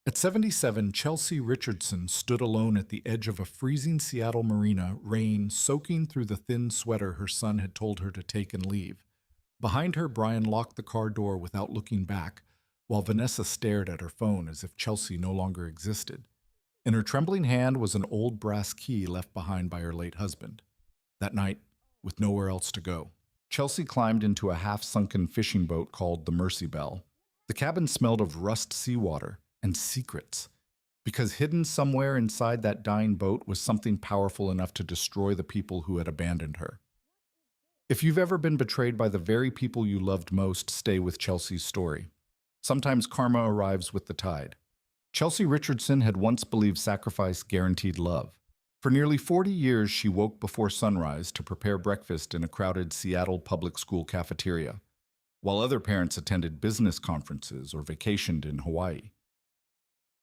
At 77, Chelsea Richardson stood alone at the edge of a freezing Seattle marina, rain soaking through the thin sweater her son had told her to take and leave. Behind her, Brian locked the car door without looking back, while Vanessa stared at her phone as if Chelsea no longer existed. In her trembling hand was an old brass key left behind by her late husband. That night, with nowhere else to go, Chelsea climbed into a half-sunken fishing boat called the Mercy Belle. The cabin smelled of rust seawater and secrets, because hidden somewhere inside that dying boat was something powerful enough to destroy the people who had abandoned her. If you've ever been betrayed by the very people you loved most, stay with Chelsea's story. Sometimes karma arrives with the tide. Chelsea Richardson had once believed sacrifice guaranteed love. For nearly 40 years, she woke before sunrise to prepare breakfast in a crowded Seattle public school cafeteria, while other parents attended business conferences or vacationed in Hawaii.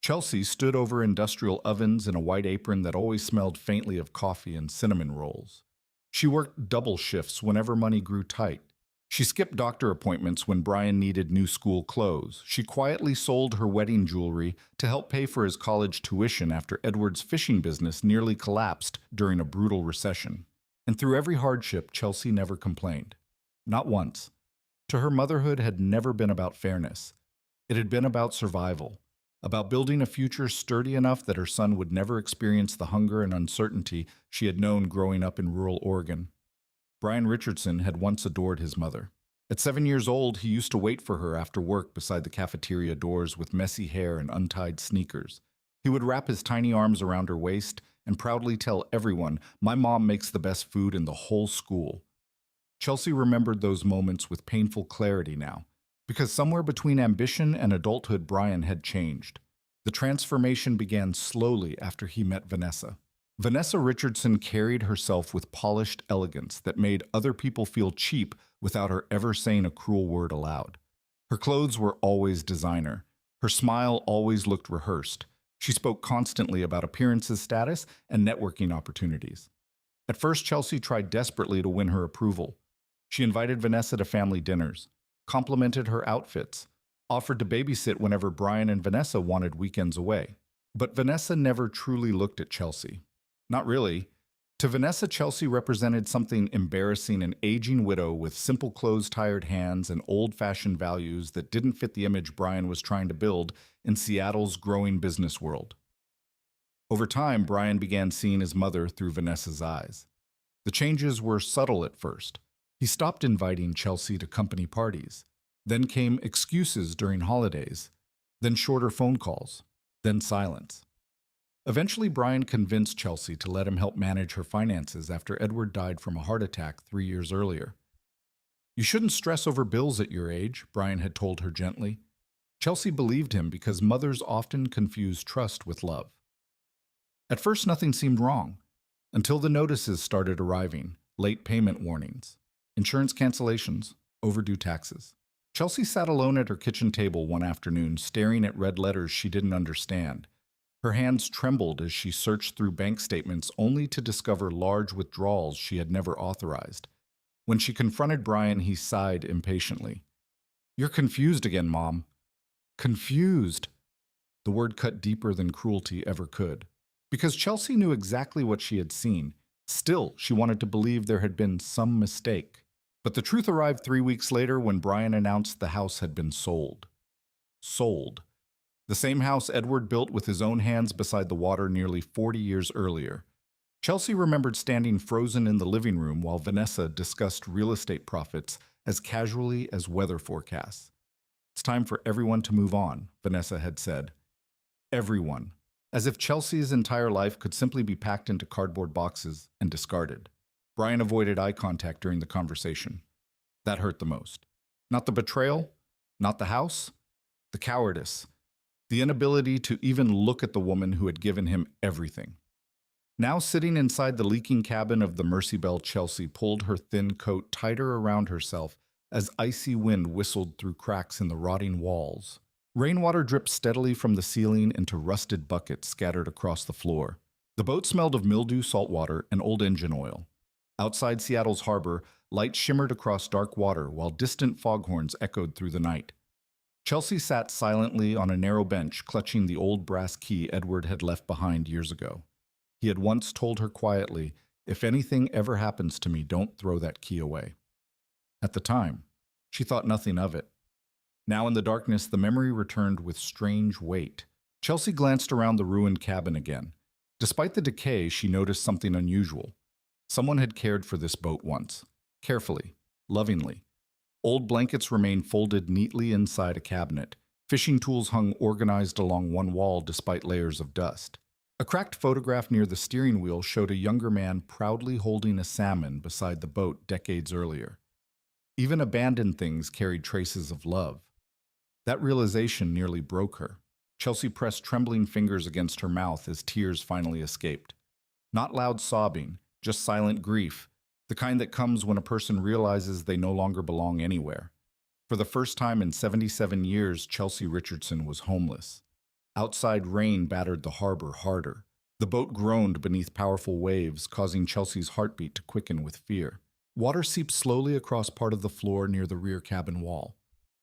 Chelsea stood over industrial ovens in a white apron that always smelled faintly of coffee and cinnamon rolls. She worked double shifts whenever money grew tight. She skipped doctor appointments when Brian needed new school clothes. She quietly sold her wedding jewelry to help pay for his college tuition after Edward's fishing business nearly collapsed during a brutal recession. And through every hardship, Chelsea never complained. Not once. To her, motherhood had never been about fairness. It had been about survival, about building a future sturdy enough that her son would never experience the hunger and uncertainty she had known growing up in rural Oregon. Brian Richardson had once adored his mother. At 7 years old, he used to wait for her after work beside the cafeteria doors with messy hair and untied sneakers. He would wrap his tiny arms around her waist and proudly tell everyone, "My mom makes the best food in the whole school." Chelsea remembered those moments with painful clarity now, because somewhere between ambition and adulthood, Brian had changed. The transformation began slowly after he met Vanessa. Vanessa Richardson carried herself with polished elegance that made other people feel cheap without her ever saying a cruel word aloud. Her clothes were always designer. Her smile always looked rehearsed. She spoke constantly about appearances, status, and networking opportunities. At first, Chelsea tried desperately to win her approval. She invited Vanessa to family dinners, complimented her outfits, offered to babysit whenever Brian and Vanessa wanted weekends away. But Vanessa never truly looked at Chelsea. Not really. To Vanessa, Chelsea represented something embarrassing, an aging widow with simple clothes, tired hands, and old-fashioned values that didn't fit the image Brian was trying to build in Seattle's growing business world. Over time, Brian began seeing his mother through Vanessa's eyes. The changes were subtle at first. He stopped inviting Chelsea to company parties. Then came excuses during holidays. Then shorter phone calls. Then silence. Eventually, Brian convinced Chelsea to let him help manage her finances after Edward died from a heart attack 3 years earlier. "You shouldn't stress over bills at your age," Brian had told her gently. Chelsea believed him because mothers often confuse trust with love. At first, nothing seemed wrong, until the notices started arriving, late payment warnings, insurance cancellations, overdue taxes. Chelsea sat alone at her kitchen table one afternoon, staring at red letters she didn't understand. Her hands trembled as she searched through bank statements only to discover large withdrawals she had never authorized. When she confronted Brian, he sighed impatiently. "You're confused again, Mom." Confused. The word cut deeper than cruelty ever could. Because Chelsea knew exactly what she had seen. Still, she wanted to believe there had been some mistake. But the truth arrived 3 weeks later when Brian announced the house had been sold. Sold. The same house Edward built with his own hands beside the water nearly 40 years earlier. Chelsea remembered standing frozen in the living room while Vanessa discussed real estate profits as casually as weather forecasts. "It's time for everyone to move on," Vanessa had said. Everyone. As if Chelsea's entire life could simply be packed into cardboard boxes and discarded. Brian avoided eye contact during the conversation. That hurt the most. Not the betrayal, not the house, the cowardice. The inability to even look at the woman who had given him everything. Now sitting inside the leaking cabin of the Mercy Belle, Chelsea pulled her thin coat tighter around herself as icy wind whistled through cracks in the rotting walls. Rainwater dripped steadily from the ceiling into rusted buckets scattered across the floor. The boat smelled of mildew, salt water, and old engine oil. Outside Seattle's harbor, lights shimmered across dark water while distant foghorns echoed through the night. Chelsea sat silently on a narrow bench, clutching the old brass key Edward had left behind years ago. He had once told her quietly, "If anything ever happens to me, don't throw that key away." At the time, she thought nothing of it. Now in the darkness, the memory returned with strange weight. Chelsea glanced around the ruined cabin again. Despite the decay, she noticed something unusual. Someone had cared for this boat once, carefully, lovingly. Old blankets remained folded neatly inside a cabinet. Fishing tools hung organized along one wall despite layers of dust. A cracked photograph near the steering wheel showed a younger man proudly holding a salmon beside the boat decades earlier. Even abandoned things carried traces of love. That realization nearly broke her. Chelsea pressed trembling fingers against her mouth as tears finally escaped. Not loud sobbing, just silent grief, the kind that comes when a person realizes they no longer belong anywhere. For the first time in 77 years, Chelsea Richardson was homeless. Outside rain battered the harbor harder. The boat groaned beneath powerful waves, causing Chelsea's heartbeat to quicken with fear. Water seeped slowly across part of the floor near the rear cabin wall.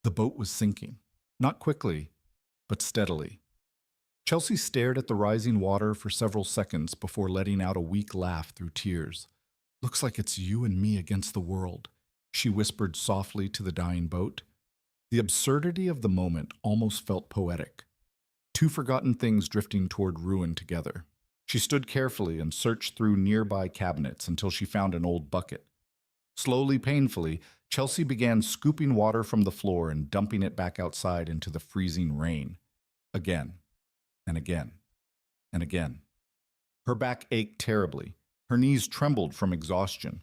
The boat was sinking. Not quickly, but steadily. Chelsea stared at the rising water for several seconds before letting out a weak laugh through tears. "Looks like it's you and me against the world," she whispered softly to the dying boat. The absurdity of the moment almost felt poetic. Two forgotten things drifting toward ruin together. She stood carefully and searched through nearby cabinets until she found an old bucket. Slowly, painfully, Chelsea began scooping water from the floor and dumping it back outside into the freezing rain. Again, and again, and again. Her back ached terribly. Her knees trembled from exhaustion.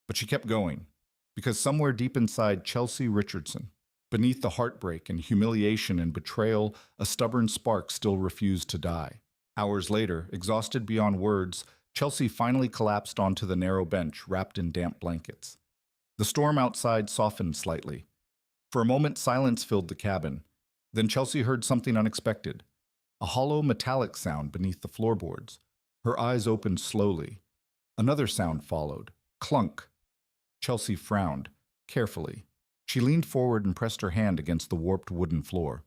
But she kept going, because somewhere deep inside Chelsea Richardson, beneath the heartbreak and humiliation and betrayal, a stubborn spark still refused to die. Hours later, exhausted beyond words, Chelsea finally collapsed onto the narrow bench wrapped in damp blankets. The storm outside softened slightly. For a moment, silence filled the cabin. Then Chelsea heard something unexpected. A hollow metallic sound beneath the floorboards. Her eyes opened slowly. Another sound followed. Clunk. Chelsea frowned, carefully. She leaned forward and pressed her hand against the warped wooden floor.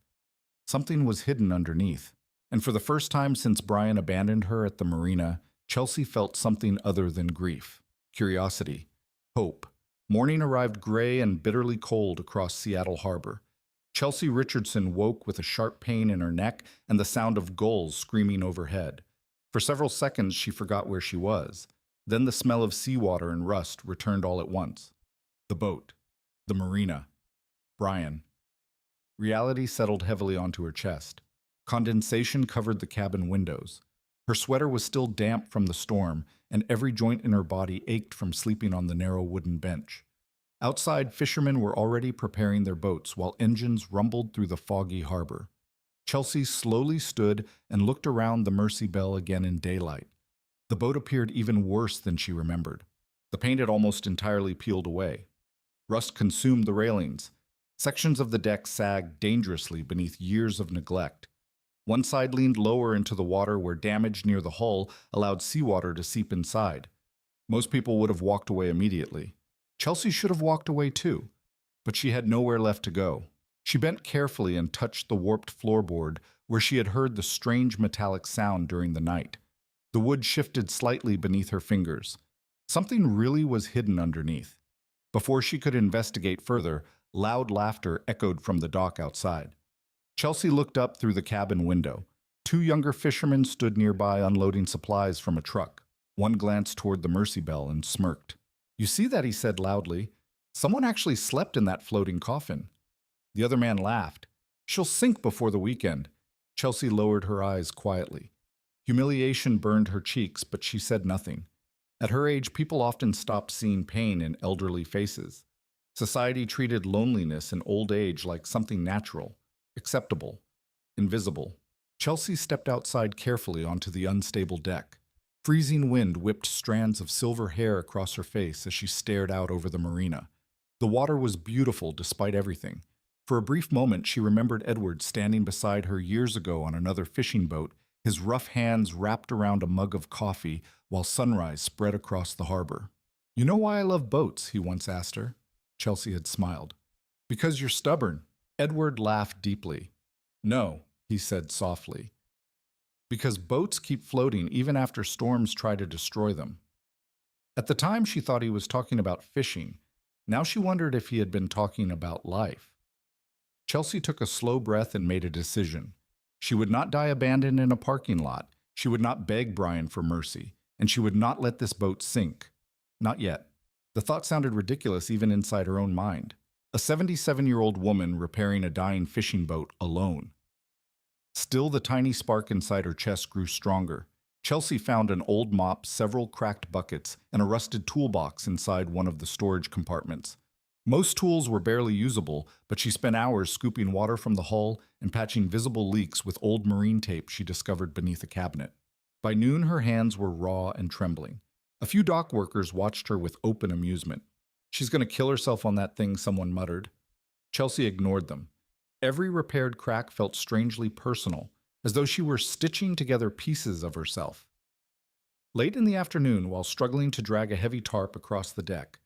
Something was hidden underneath. And for the first time since Brian abandoned her at the marina, Chelsea felt something other than grief. Curiosity. Hope. Morning arrived gray and bitterly cold across Seattle Harbor. Chelsea Richardson woke with a sharp pain in her neck and the sound of gulls screaming overhead. For several seconds, she forgot where she was. Then the smell of seawater and rust returned all at once. The boat. The marina. Brian. Reality settled heavily onto her chest. Condensation covered the cabin windows. Her sweater was still damp from the storm, and every joint in her body ached from sleeping on the narrow wooden bench. Outside, fishermen were already preparing their boats while engines rumbled through the foggy harbor. Chelsea slowly stood and looked around the Mercy Belle again in daylight. The boat appeared even worse than she remembered. The paint had almost entirely peeled away. Rust consumed the railings. Sections of the deck sagged dangerously beneath years of neglect. One side leaned lower into the water where damage near the hull allowed seawater to seep inside. Most people would have walked away immediately. Chelsea should have walked away too, but she had nowhere left to go. She bent carefully and touched the warped floorboard where she had heard the strange metallic sound during the night. The wood shifted slightly beneath her fingers. Something really was hidden underneath. Before she could investigate further, loud laughter echoed from the dock outside. Chelsea looked up through the cabin window. Two younger fishermen stood nearby unloading supplies from a truck. One glanced toward the Mercy Belle and smirked. "You see that?" he said loudly. "Someone actually slept in that floating coffin." The other man laughed. "She'll sink before the weekend." Chelsea lowered her eyes quietly. Humiliation burned her cheeks, but she said nothing. At her age, people often stopped seeing pain in elderly faces. Society treated loneliness and old age like something natural, acceptable, invisible. Chelsea stepped outside carefully onto the unstable deck. Freezing wind whipped strands of silver hair across her face as she stared out over the marina. The water was beautiful despite everything. For a brief moment, she remembered Edward standing beside her years ago on another fishing boat, his rough hands wrapped around a mug of coffee while sunrise spread across the harbor. "You know why I love boats?" he once asked her. Chelsea had smiled. "Because you're stubborn." Edward laughed deeply. No, he said softly, because boats keep floating even after storms try to destroy them. At the time, she thought he was talking about fishing. Now she wondered if he had been talking about life. Chelsea took a slow breath and made a decision. She would not die abandoned in a parking lot. She would not beg Brian for mercy. And she would not let this boat sink. Not yet. The thought sounded ridiculous even inside her own mind. A 77-year-old woman repairing a dying fishing boat alone. Still, the tiny spark inside her chest grew stronger. Chelsea found an old mop, several cracked buckets, and a rusted toolbox inside one of the storage compartments. Most tools were barely usable, but she spent hours scooping water from the hull and patching visible leaks with old marine tape she discovered beneath a cabinet. By noon, her hands were raw and trembling. A few dock workers watched her with open amusement. "She's going to kill herself on that thing," someone muttered. Chelsea ignored them. Every repaired crack felt strangely personal, as though she were stitching together pieces of herself. Late in the afternoon, while struggling to drag a heavy tarp across the deck,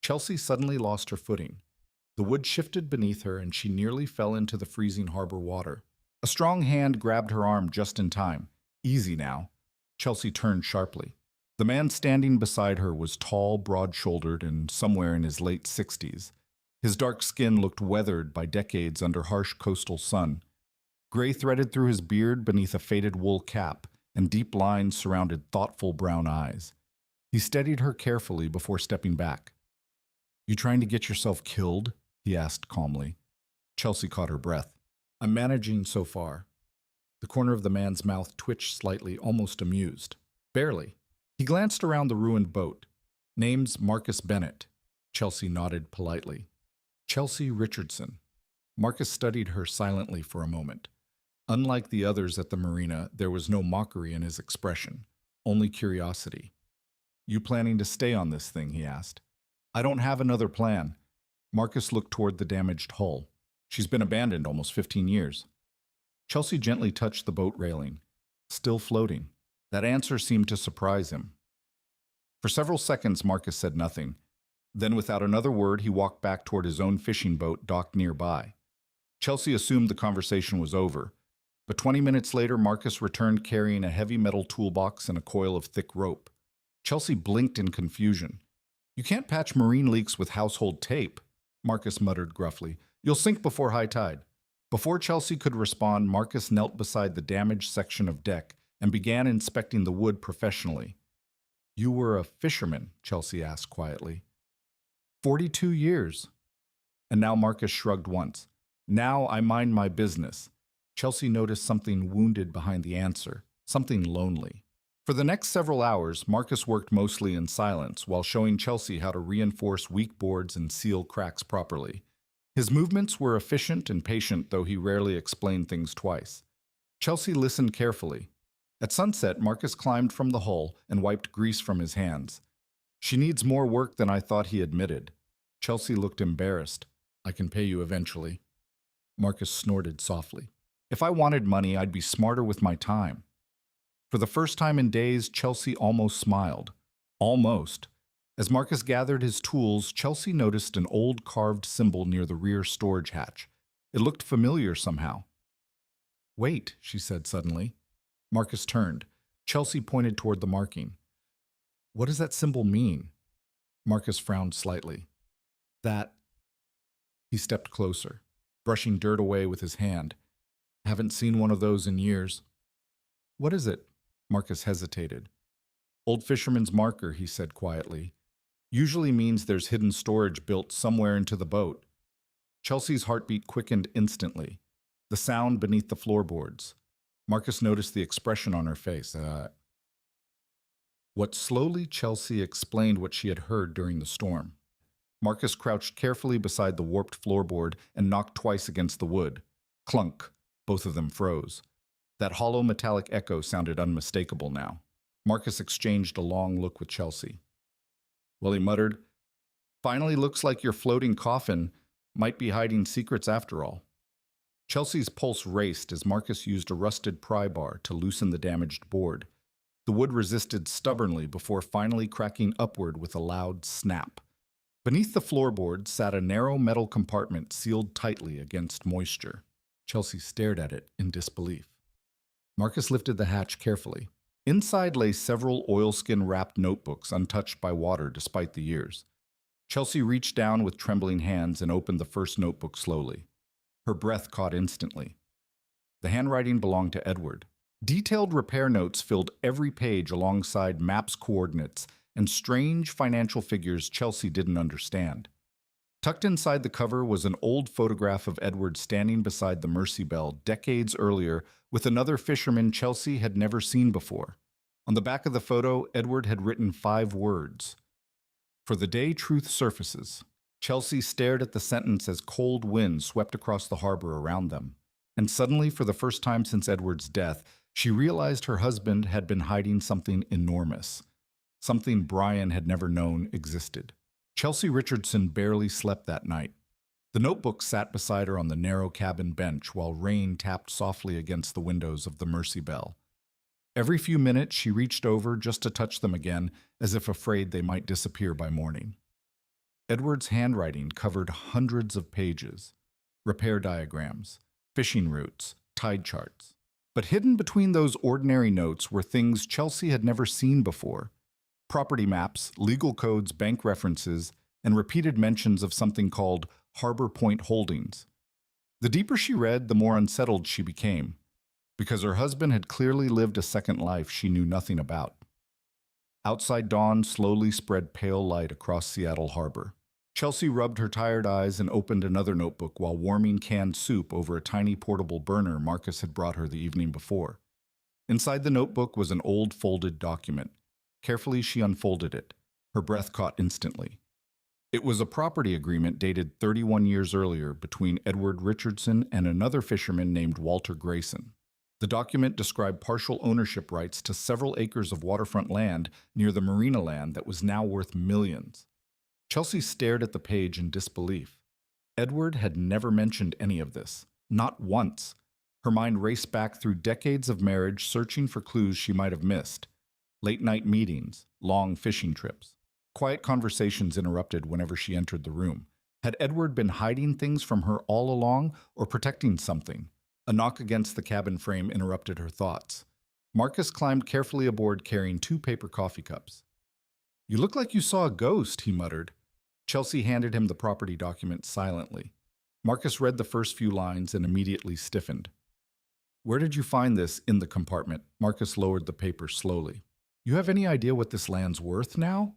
Chelsea suddenly lost her footing. The wood shifted beneath her and she nearly fell into the freezing harbor water. A strong hand grabbed her arm just in time. "Easy now." Chelsea turned sharply. The man standing beside her was tall, broad-shouldered, and somewhere in his late 60s. His dark skin looked weathered by decades under harsh coastal sun. Gray threaded through his beard beneath a faded wool cap, and deep lines surrounded thoughtful brown eyes. He steadied her carefully before stepping back. "You trying to get yourself killed?" he asked calmly. Chelsea caught her breath. "I'm managing so far." The corner of the man's mouth twitched slightly, almost amused. "Barely." He glanced around the ruined boat. "Name's Marcus Bennett." Chelsea nodded politely. "Chelsea Richardson." Marcus studied her silently for a moment. Unlike the others at the marina, there was no mockery in his expression, only curiosity. "You planning to stay on this thing?" he asked. "I don't have another plan." Marcus looked toward the damaged hull. "She's been abandoned almost 15 years. Chelsea gently touched the boat railing. Still floating. That answer seemed to surprise him. For several seconds, Marcus said nothing. Then, without another word, he walked back toward his own fishing boat docked nearby. Chelsea assumed the conversation was over. But 20 minutes later, Marcus returned carrying a heavy metal toolbox and a coil of thick rope. Chelsea blinked in confusion. "You can't patch marine leaks with household tape," Marcus muttered gruffly. "You'll sink before high tide." Before Chelsea could respond, Marcus knelt beside the damaged section of deck and began inspecting the wood professionally. "You were a fisherman?" Chelsea asked quietly. 42 years. And now Marcus shrugged once. "Now I mind my business." Chelsea noticed something wounded behind the answer, something lonely. For the next several hours, Marcus worked mostly in silence while showing Chelsea how to reinforce weak boards and seal cracks properly. His movements were efficient and patient, though he rarely explained things twice. Chelsea listened carefully. At sunset, Marcus climbed from the hull and wiped grease from his hands. "She needs more work than I thought," he admitted. Chelsea looked embarrassed. "I can pay you eventually." Marcus snorted softly. "If I wanted money, I'd be smarter with my time." For the first time in days, Chelsea almost smiled. Almost. As Marcus gathered his tools, Chelsea noticed an old carved symbol near the rear storage hatch. It looked familiar somehow. "Wait," she said suddenly. Marcus turned. Chelsea pointed toward the marking. "What does that symbol mean?" Marcus frowned slightly. "That..." He stepped closer, brushing dirt away with his hand. "Haven't seen one of those in years." "What is it?" Marcus hesitated. "Old fisherman's marker," he said quietly. "Usually means there's hidden storage built somewhere into the boat." Chelsea's heartbeat quickened instantly. The sound beneath the floorboards. Marcus noticed the expression on her face. What slowly Chelsea explained what she had heard during the storm. Marcus crouched carefully beside the warped floorboard and knocked twice against the wood. Clunk. Both of them froze. That hollow metallic echo sounded unmistakable now. Marcus exchanged a long look with Chelsea. "Well," he muttered, "finally looks like your floating coffin might be hiding secrets after all." Chelsea's pulse raced as Marcus used a rusted pry bar to loosen the damaged board. The wood resisted stubbornly before finally cracking upward with a loud snap. Beneath the floorboard sat a narrow metal compartment sealed tightly against moisture. Chelsea stared at it in disbelief. Marcus lifted the hatch carefully. Inside lay several oilskin-wrapped notebooks untouched by water despite the years. Chelsea reached down with trembling hands and opened the first notebook slowly. Her breath caught instantly. The handwriting belonged to Edward. Detailed repair notes filled every page alongside maps, coordinates, and strange financial figures Chelsea didn't understand. Tucked inside the cover was an old photograph of Edward standing beside the Mercy Belle decades earlier with another fisherman Chelsea had never seen before. On the back of the photo, Edward had written 5 words. "For the day truth surfaces." Chelsea stared at the sentence as cold winds swept across the harbor around them. And suddenly, for the first time since Edward's death, she realized her husband had been hiding something enormous. Something Brian had never known existed. Chelsea Richardson barely slept that night. The notebook sat beside her on the narrow cabin bench while rain tapped softly against the windows of the Mercy Belle. Every few minutes she reached over just to touch them again, as if afraid they might disappear by morning. Edward's handwriting covered hundreds of pages. Repair diagrams, fishing routes, tide charts. But hidden between those ordinary notes were things Chelsea had never seen before. Property maps, legal codes, bank references, and repeated mentions of something called Harbor Point Holdings. The deeper she read, the more unsettled she became, because her husband had clearly lived a second life she knew nothing about. Outside dawn slowly spread pale light across Seattle Harbor. Chelsea rubbed her tired eyes and opened another notebook while warming canned soup over a tiny portable burner Marcus had brought her the evening before. Inside the notebook was an old folded document. Carefully, she unfolded it. Her breath caught instantly. It was a property agreement dated 31 years earlier between Edward Richardson and another fisherman named Walter Grayson. The document described partial ownership rights to several acres of waterfront land near the marina land that was now worth millions. Chelsea stared at the page in disbelief. Edward had never mentioned any of this, not once. Her mind raced back through decades of marriage, searching for clues she might have missed. Late-night meetings, long fishing trips. Quiet conversations interrupted whenever she entered the room. Had Edward been hiding things from her all along or protecting something? A knock against the cabin frame interrupted her thoughts. Marcus climbed carefully aboard carrying 2 paper coffee cups. "You look like you saw a ghost," he muttered. Chelsea handed him the property document silently. Marcus read the first few lines and immediately stiffened. "Where did you find this in the compartment?" Marcus lowered the paper slowly. "You have any idea what this land's worth now?"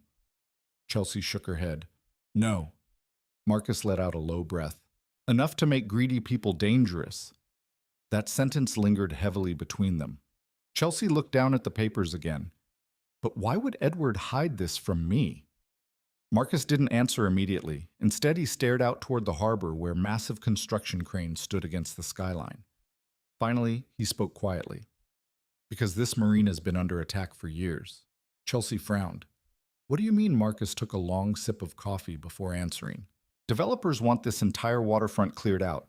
Chelsea shook her head. "No." Marcus let out a low breath. "Enough to make greedy people dangerous." That sentence lingered heavily between them. Chelsea looked down at the papers again. "But why would Edward hide this from me?" Marcus didn't answer immediately. Instead, he stared out toward the harbor where massive construction cranes stood against the skyline. Finally, he spoke quietly. "Because this marina's been under attack for years." Chelsea frowned. "What do you mean?" Marcus took a long sip of coffee before answering. "Developers want this entire waterfront cleared out.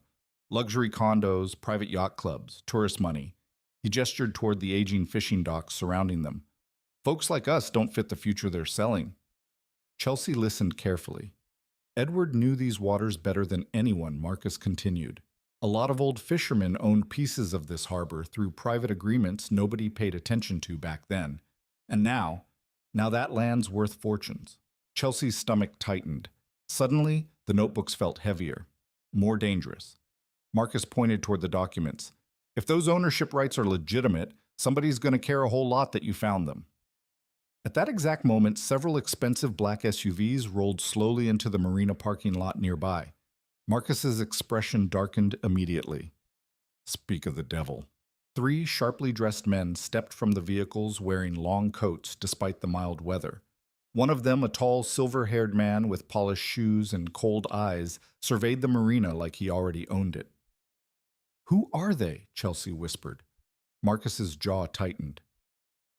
Luxury condos, private yacht clubs, tourist money." He gestured toward the aging fishing docks surrounding them. "Folks like us don't fit the future they're selling." Chelsea listened carefully. Edward knew these waters better than anyone, Marcus continued. A lot of old fishermen owned pieces of this harbor through private agreements nobody paid attention to back then. And now that land's worth fortunes. Chelsea's stomach tightened. Suddenly, the notebooks felt heavier, more dangerous. Marcus pointed toward the documents. "If those ownership rights are legitimate, somebody's going to care a whole lot that you found them." At that exact moment, several expensive black SUVs rolled slowly into the marina parking lot nearby. Marcus's expression darkened immediately. Speak of the devil. 3 sharply dressed men stepped from the vehicles wearing long coats despite the mild weather. One of them, a tall, silver-haired man with polished shoes and cold eyes, surveyed the marina like he already owned it. "Who are they?" Chelsea whispered. Marcus's jaw tightened.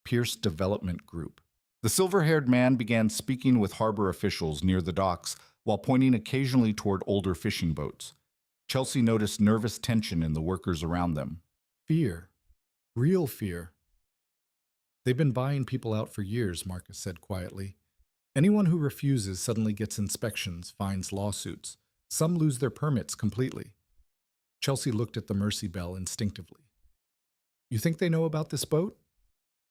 "Pierce Development Group." The silver-haired man began speaking with harbor officials near the docks while pointing occasionally toward older fishing boats. Chelsea noticed nervous tension in the workers around them. "Fear. Real fear." "They've been buying people out for years," Marcus said quietly. Anyone who refuses suddenly gets inspections, fines, lawsuits. Some lose their permits completely. Chelsea looked at the Mercy Belle instinctively. You think they know about this boat?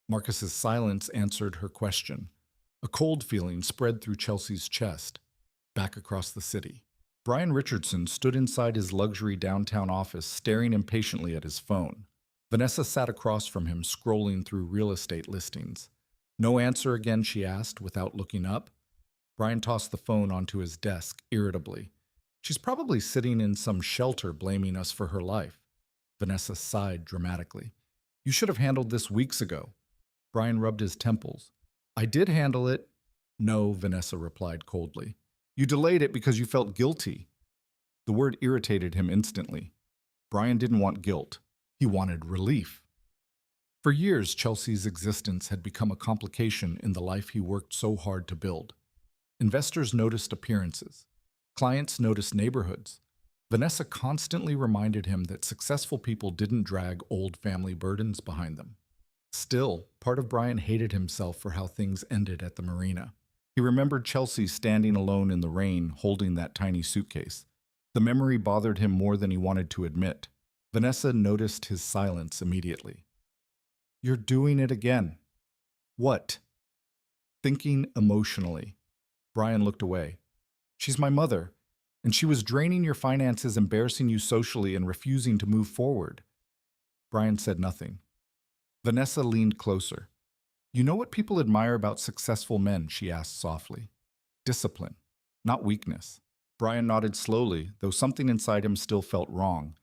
Marcus's silence answered her question. A cold feeling spread through Chelsea's chest. Back across the city, Brian Richardson stood inside his luxury downtown office, staring impatiently at his phone. Vanessa sat across from him, scrolling through real estate listings. No answer again, she asked, without looking up. Brian tossed the phone onto his desk, irritably. She's probably sitting in some shelter blaming us for her life. Vanessa sighed dramatically. You should have handled this weeks ago. Brian rubbed his temples. I did handle it. No, Vanessa replied coldly. You delayed it because you felt guilty. The word irritated him instantly. Brian didn't want guilt. He wanted relief. For years, Chelsea's existence had become a complication in the life he worked so hard to build. Investors noticed appearances. Clients noticed neighborhoods. Vanessa constantly reminded him that successful people didn't drag old family burdens behind them. Still, part of Brian hated himself for how things ended at the marina. He remembered Chelsea standing alone in the rain, holding that tiny suitcase. The memory bothered him more than he wanted to admit. Vanessa noticed his silence immediately. You're doing it again. What? Thinking emotionally. Brian looked away. She's my mother, and she was draining your finances, embarrassing you socially, and refusing to move forward. Brian said nothing. Vanessa leaned closer. You know what people admire about successful men, she asked softly. Discipline, not weakness. Brian nodded slowly, though something inside him still felt wrong.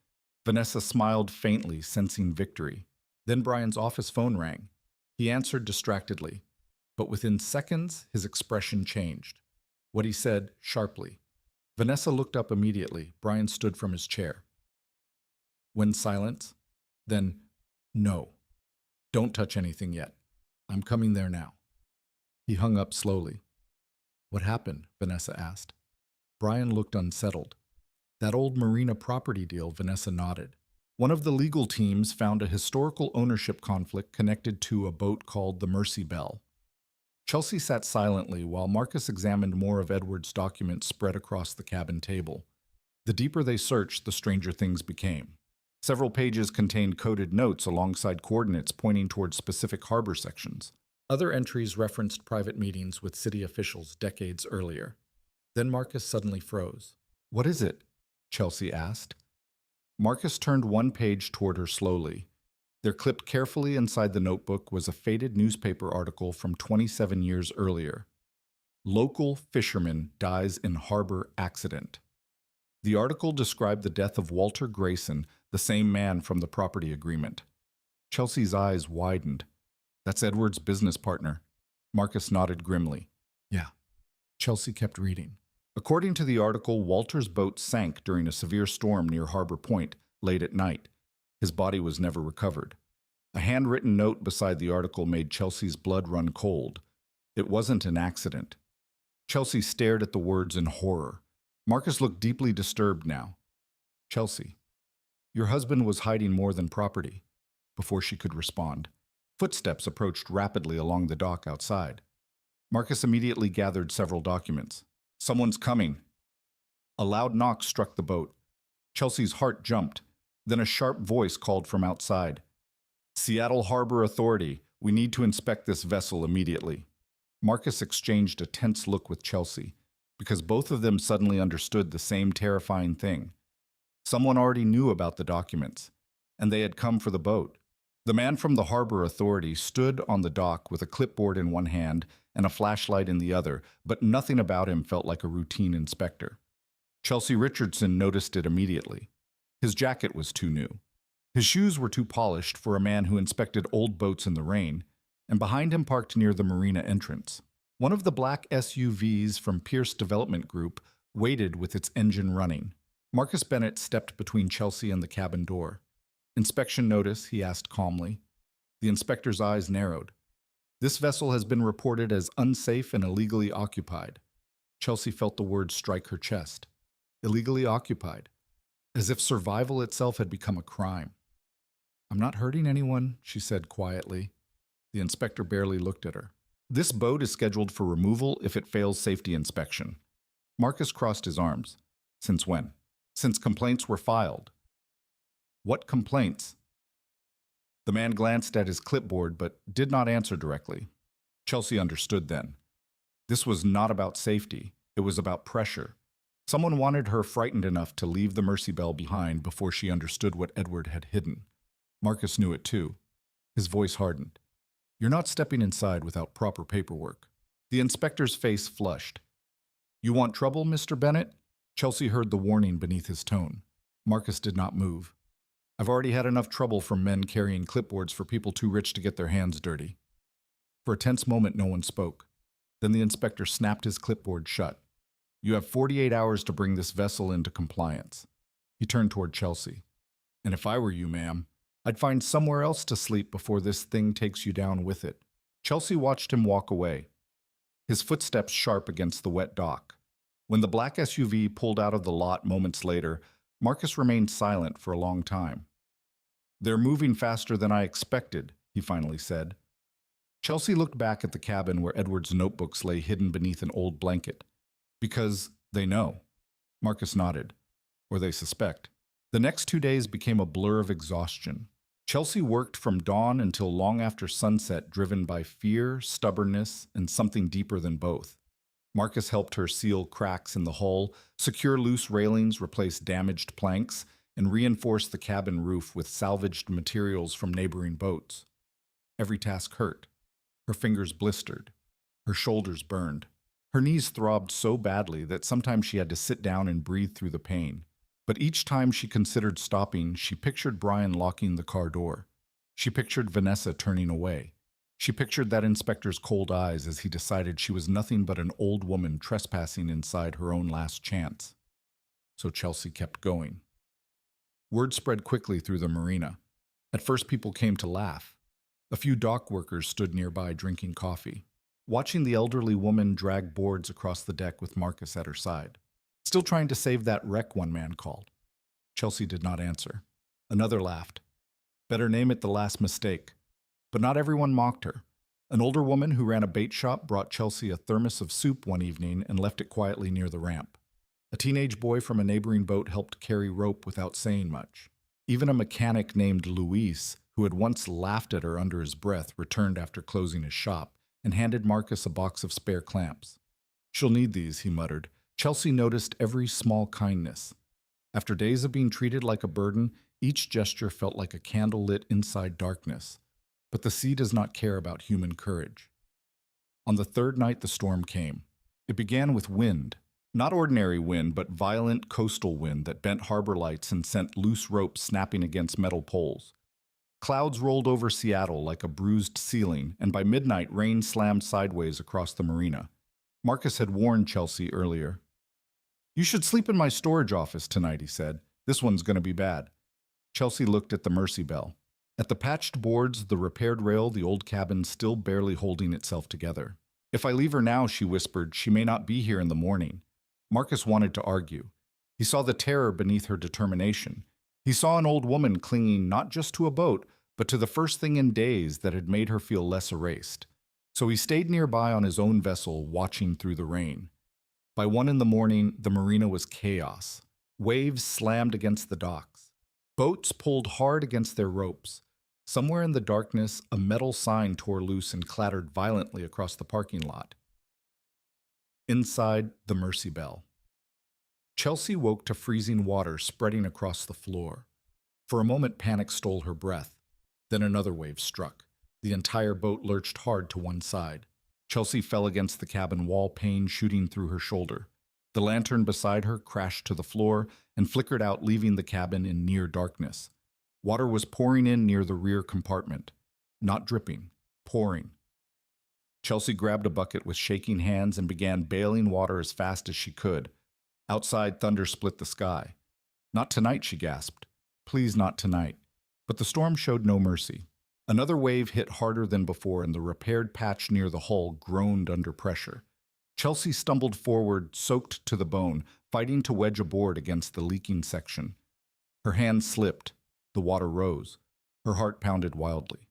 Vanessa smiled faintly, sensing victory. Then Brian's office phone rang. He answered distractedly, but within seconds his expression changed. What he said, sharply. Vanessa looked up immediately. Brian stood from his chair. When silence, then, no. Don't touch anything yet. I'm coming there now. He hung up slowly. What happened? Vanessa asked. Brian looked unsettled. That old marina property deal, Vanessa nodded. One of the legal teams found a historical ownership conflict connected to a boat called the Mercy Belle. Chelsea sat silently while Marcus examined more of Edward's documents spread across the cabin table. The deeper they searched, the stranger things became. Several pages contained coded notes alongside coordinates pointing toward specific harbor sections. Other entries referenced private meetings with city officials decades earlier. Then Marcus suddenly froze. What is it? Chelsea asked. Marcus turned one page toward her slowly. There, clipped carefully inside the notebook, was a faded newspaper article from 27 years earlier. Local fisherman dies in harbor accident. The article described the death of Walter Grayson, the same man from the property agreement. Chelsea's eyes widened. That's Edward's business partner. Marcus nodded grimly. Yeah. Chelsea kept reading. According to the article, Walter's boat sank during a severe storm near Harbor Point late at night. His body was never recovered. A handwritten note beside the article made Chelsea's blood run cold. It wasn't an accident. Chelsea stared at the words in horror. Marcus looked deeply disturbed now. Chelsea, your husband was hiding more than property. Before she could respond, footsteps approached rapidly along the dock outside. Marcus immediately gathered several documents. Someone's coming. A loud knock struck the boat. Chelsea's heart jumped. Then a sharp voice called from outside. Seattle Harbor Authority, we need to inspect this vessel immediately. Marcus exchanged a tense look with Chelsea, because both of them suddenly understood the same terrifying thing. Someone already knew about the documents, and they had come for the boat. The man from the Harbor Authority stood on the dock with a clipboard in one hand and a flashlight in the other, but nothing about him felt like a routine inspector. Chelsea Richardson noticed it immediately. His jacket was too new. His shoes were too polished for a man who inspected old boats in the rain, and behind him, parked near the marina entrance, one of the black SUVs from Pierce Development Group waited with its engine running. Marcus Bennett stepped between Chelsea and the cabin door. Inspection notice, he asked calmly. The inspector's eyes narrowed. This vessel has been reported as unsafe and illegally occupied. Chelsea felt the word strike her chest. Illegally occupied. As if survival itself had become a crime. I'm not hurting anyone, she said quietly. The inspector barely looked at her. This boat is scheduled for removal if it fails safety inspection. Marcus crossed his arms. Since when? Since complaints were filed. What complaints? The man glanced at his clipboard but did not answer directly. Chelsea understood then. This was not about safety. It was about pressure. Someone wanted her frightened enough to leave the Mercy Belle behind before she understood what Edward had hidden. Marcus knew it too. His voice hardened. You're not stepping inside without proper paperwork. The inspector's face flushed. You want trouble, Mr. Bennett? Chelsea heard the warning beneath his tone. Marcus did not move. I've already had enough trouble from men carrying clipboards for people too rich to get their hands dirty. For a tense moment, no one spoke. Then the inspector snapped his clipboard shut. You have 48 hours to bring this vessel into compliance. He turned toward Chelsea. And if I were you, ma'am, I'd find somewhere else to sleep before this thing takes you down with it. Chelsea watched him walk away, his footsteps sharp against the wet dock. When the black SUV pulled out of the lot moments later, Marcus remained silent for a long time. They're moving faster than I expected, he finally said. Chelsea looked back at the cabin where Edward's notebooks lay hidden beneath an old blanket. Because they know. Marcus nodded. Or they suspect. The next 2 days became a blur of exhaustion. Chelsea worked from dawn until long after sunset, driven by fear, stubbornness, and something deeper than both. Marcus helped her seal cracks in the hull, secure loose railings, replace damaged planks, and reinforce the cabin roof with salvaged materials from neighboring boats. Every task hurt. Her fingers blistered. Her shoulders burned. Her knees throbbed so badly that sometimes she had to sit down and breathe through the pain. But each time she considered stopping, she pictured Brian locking the car door. She pictured Vanessa turning away. She pictured that inspector's cold eyes as he decided she was nothing but an old woman trespassing inside her own last chance. So Chelsea kept going. Word spread quickly through the marina. At first people came to laugh. A few dock workers stood nearby drinking coffee, watching the elderly woman drag boards across the deck with Marcus at her side. Still trying to save that wreck, one man called. Chelsea did not answer. Another laughed. Better name it the last mistake. But not everyone mocked her. An older woman who ran a bait shop brought Chelsea a thermos of soup one evening and left it quietly near the ramp. A teenage boy from a neighboring boat helped carry rope without saying much. Even a mechanic named Luis, who had once laughed at her under his breath, returned after closing his shop and handed Marcus a box of spare clamps. She'll need these, he muttered. Chelsea noticed every small kindness. After days of being treated like a burden, each gesture felt like a candle lit inside darkness. But the sea does not care about human courage. On the third night, the storm came. It began with wind. Not ordinary wind, but violent coastal wind that bent harbor lights and sent loose ropes snapping against metal poles. Clouds rolled over Seattle like a bruised ceiling, and by midnight, rain slammed sideways across the marina. Marcus had warned Chelsea earlier. You should sleep in my storage office tonight, he said. This one's going to be bad. Chelsea looked at the Mercy Belle. At the patched boards, the repaired rail, the old cabin still barely holding itself together. If I leave her now, she whispered, she may not be here in the morning. Marcus wanted to argue. He saw the terror beneath her determination. He saw an old woman clinging not just to a boat, but to the first thing in days that had made her feel less erased. So he stayed nearby on his own vessel, watching through the rain. By 1 a.m, the marina was chaos. Waves slammed against the docks. Boats pulled hard against their ropes. Somewhere in the darkness, a metal sign tore loose and clattered violently across the parking lot. Inside, the Mercy Belle. Chelsea woke to freezing water spreading across the floor. For a moment, panic stole her breath. Then another wave struck. The entire boat lurched hard to one side. Chelsea fell against the cabin wall, pain shooting through her shoulder. The lantern beside her crashed to the floor and flickered out, leaving the cabin in near darkness. Water was pouring in near the rear compartment. Not dripping, pouring. Chelsea grabbed a bucket with shaking hands and began bailing water as fast as she could. Outside, thunder split the sky. Not tonight, she gasped. Please, not tonight. But the storm showed no mercy. Another wave hit harder than before, and the repaired patch near the hull groaned under pressure. Chelsea stumbled forward, soaked to the bone, fighting to wedge a board against the leaking section. Her hand slipped. The water rose. Her heart pounded wildly.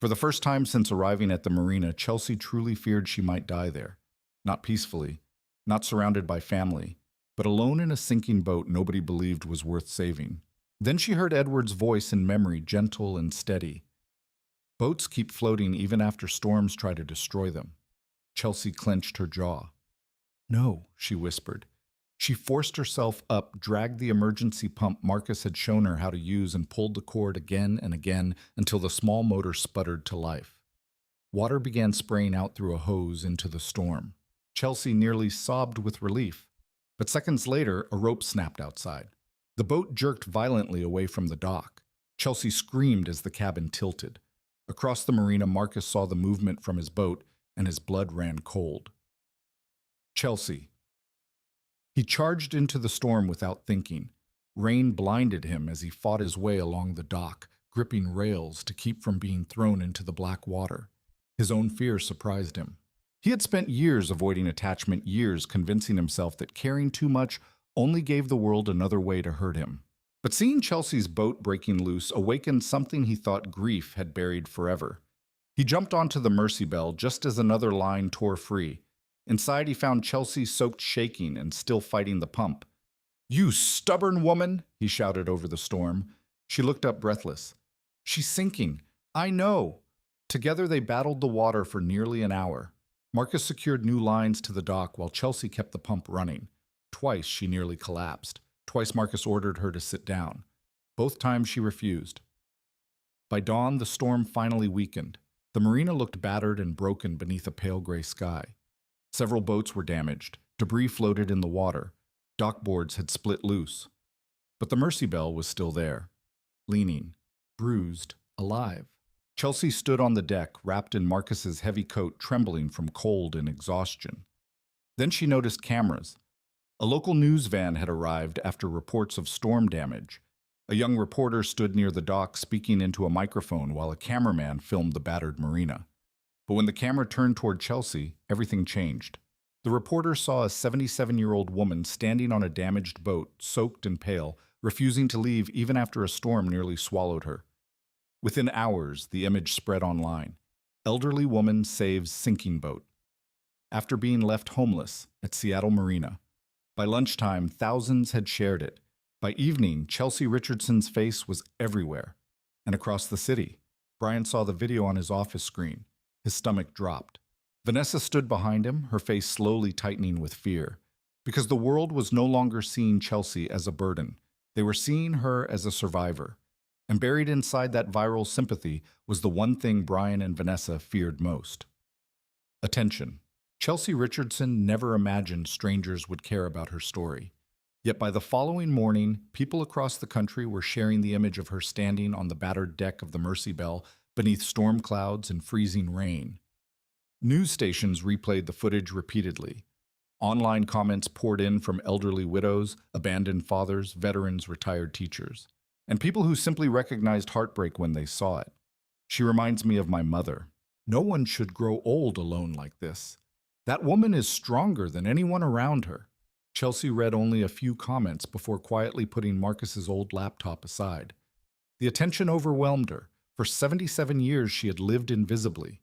For the first time since arriving at the marina, Chelsea truly feared she might die there. Not peacefully, not surrounded by family, but alone in a sinking boat nobody believed was worth saving. Then she heard Edward's voice in memory, gentle and steady. Boats keep floating even after storms try to destroy them. Chelsea clenched her jaw. No, she whispered. She forced herself up, dragged the emergency pump Marcus had shown her how to use, and pulled the cord again and again until the small motor sputtered to life. Water began spraying out through a hose into the storm. Chelsea nearly sobbed with relief. But seconds later, a rope snapped outside. The boat jerked violently away from the dock. Chelsea screamed as the cabin tilted. Across the marina, Marcus saw the movement from his boat, and his blood ran cold. Chelsea. He charged into the storm without thinking. Rain blinded him as he fought his way along the dock, gripping rails to keep from being thrown into the black water. His own fear surprised him. He had spent years avoiding attachment, years convincing himself that caring too much only gave the world another way to hurt him. But seeing Chelsea's boat breaking loose awakened something he thought grief had buried forever. He jumped onto the Mercy Belle just as another line tore free. Inside, he found Chelsea soaked, shaking, and still fighting the pump. "You stubborn woman!" he shouted over the storm. She looked up breathless. "She's sinking. I know." Together they battled the water for nearly an hour. Marcus secured new lines to the dock while Chelsea kept the pump running. Twice she nearly collapsed. Twice Marcus ordered her to sit down. Both times she refused. By dawn, the storm finally weakened. The marina looked battered and broken beneath a pale gray sky. Several boats were damaged. Debris floated in the water. Dockboards had split loose. But the Mercy Belle was still there, leaning, bruised, alive. Chelsea stood on the deck, wrapped in Marcus's heavy coat, trembling from cold and exhaustion. Then she noticed cameras. A local news van had arrived after reports of storm damage. A young reporter stood near the dock speaking into a microphone while a cameraman filmed the battered marina. But when the camera turned toward Chelsea, everything changed. The reporter saw a 77-year-old woman standing on a damaged boat, soaked and pale, refusing to leave even after a storm nearly swallowed her. Within hours, the image spread online. Elderly woman saves sinking boat. After being left homeless at Seattle Marina. By lunchtime, thousands had shared it. By evening, Chelsea Richardson's face was everywhere. And across the city, Brian saw the video on his office screen. His stomach dropped. Vanessa stood behind him, her face slowly tightening with fear. Because the world was no longer seeing Chelsea as a burden. They were seeing her as a survivor. And buried inside that viral sympathy was the one thing Brian and Vanessa feared most. Attention. Chelsea Richardson never imagined strangers would care about her story. Yet by the following morning, people across the country were sharing the image of her standing on the battered deck of the Mercy Belle beneath storm clouds and freezing rain. News stations replayed the footage repeatedly. Online comments poured in from elderly widows, abandoned fathers, veterans, retired teachers, and people who simply recognized heartbreak when they saw it. She reminds me of my mother. No one should grow old alone like this. That woman is stronger than anyone around her. Chelsea read only a few comments before quietly putting Marcus's old laptop aside. The attention overwhelmed her. For 77 years she had lived invisibly.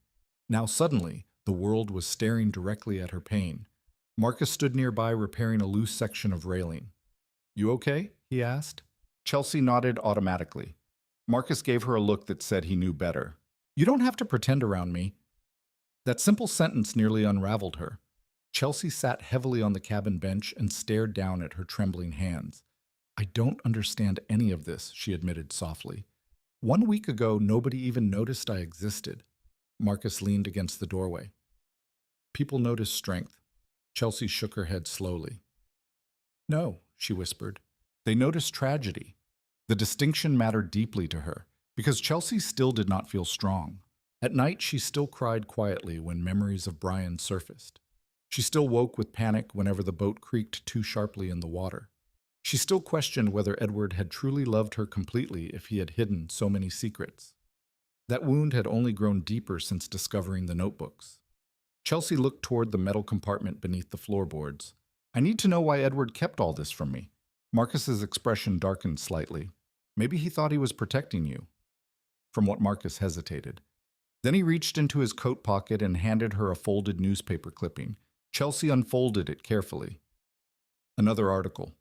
Now suddenly, the world was staring directly at her pain. Marcus stood nearby repairing a loose section of railing. "You okay?" he asked. Chelsea nodded automatically. Marcus gave her a look that said he knew better. "You don't have to pretend around me." That simple sentence nearly unraveled her. Chelsea sat heavily on the cabin bench and stared down at her trembling hands. "I don't understand any of this," she admitted softly. "1 week ago, nobody even noticed I existed." Marcus leaned against the doorway. "People notice strength." Chelsea shook her head slowly. "No," she whispered. "They notice tragedy." The distinction mattered deeply to her, because Chelsea still did not feel strong. At night, she still cried quietly when memories of Brian surfaced. She still woke with panic whenever the boat creaked too sharply in the water. She still questioned whether Edward had truly loved her completely if he had hidden so many secrets. That wound had only grown deeper since discovering the notebooks. Chelsea looked toward the metal compartment beneath the floorboards. "I need to know why Edward kept all this from me." Marcus's expression darkened slightly. "Maybe he thought he was protecting you." From what Marcus hesitated. Then he reached into his coat pocket and handed her a folded newspaper clipping. Chelsea unfolded it carefully. Another article.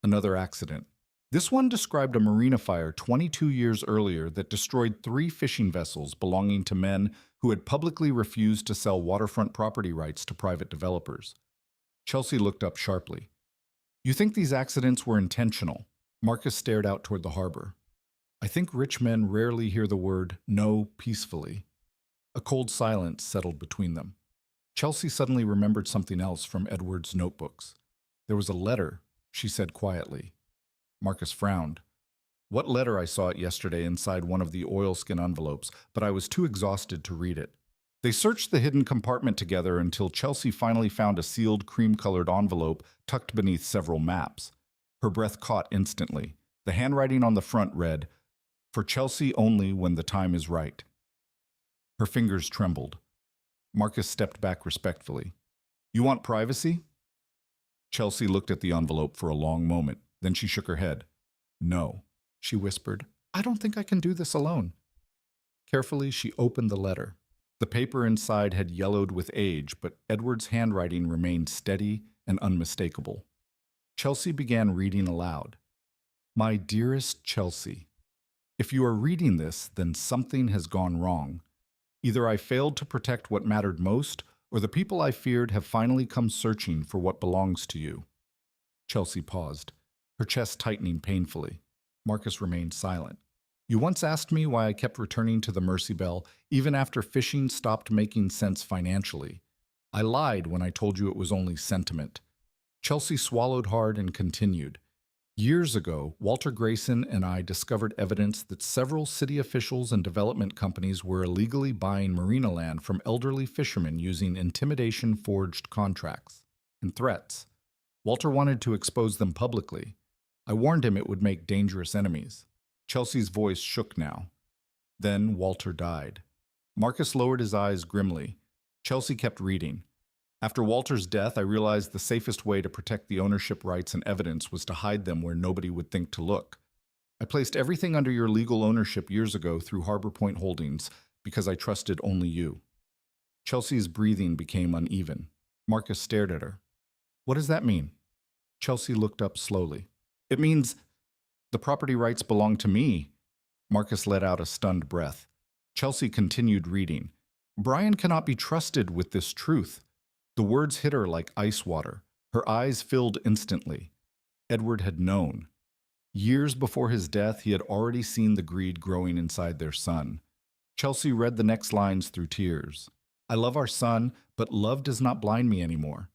Another accident. This one described a marina fire 22 years earlier that destroyed 3 fishing vessels belonging to men who had publicly refused to sell waterfront property rights to private developers. Chelsea looked up sharply. You think these accidents were intentional? Marcus stared out toward the harbor. I think rich men rarely hear the word no peacefully. A cold silence settled between them. Chelsea suddenly remembered something else from Edward's notebooks. There was a letter, she said quietly. Marcus frowned. What letter? I saw it yesterday inside one of the oilskin envelopes, but I was too exhausted to read it. They searched the hidden compartment together until Chelsea finally found a sealed cream-colored envelope tucked beneath several maps. Her breath caught instantly. The handwriting on the front read, "For Chelsea only when the time is right." Her fingers trembled. Marcus stepped back respectfully. You want privacy? Chelsea looked at the envelope for a long moment. Then she shook her head. No, she whispered. I don't think I can do this alone. Carefully, she opened the letter. The paper inside had yellowed with age, but Edward's handwriting remained steady and unmistakable. Chelsea began reading aloud. My dearest Chelsea, if you are reading this, then something has gone wrong. Either I failed to protect what mattered most, or the people I feared have finally come searching for what belongs to you. Chelsea paused, her chest tightening painfully. Marcus remained silent. You once asked me why I kept returning to the Mercy Belle, even after fishing stopped making sense financially. I lied when I told you it was only sentiment. Chelsea swallowed hard and continued. Years ago, Walter Grayson and I discovered evidence that several city officials and development companies were illegally buying marina land from elderly fishermen using intimidation-forged contracts and threats. Walter wanted to expose them publicly. I warned him it would make dangerous enemies. Chelsea's voice shook now. Then Walter died. Marcus lowered his eyes grimly. Chelsea kept reading. After Walter's death, I realized the safest way to protect the ownership rights and evidence was to hide them where nobody would think to look. I placed everything under your legal ownership years ago through Harbor Point Holdings because I trusted only you. Chelsea's breathing became uneven. Marcus stared at her. What does that mean? Chelsea looked up slowly. It means the property rights belong to me. Marcus let out a stunned breath. Chelsea continued reading. Brian cannot be trusted with this truth. The words hit her like ice water. Her eyes filled instantly. Edward had known. Years before his death, he had already seen the greed growing inside their son. Chelsea read the next lines through tears. I love our son, but love does not blind me anymore.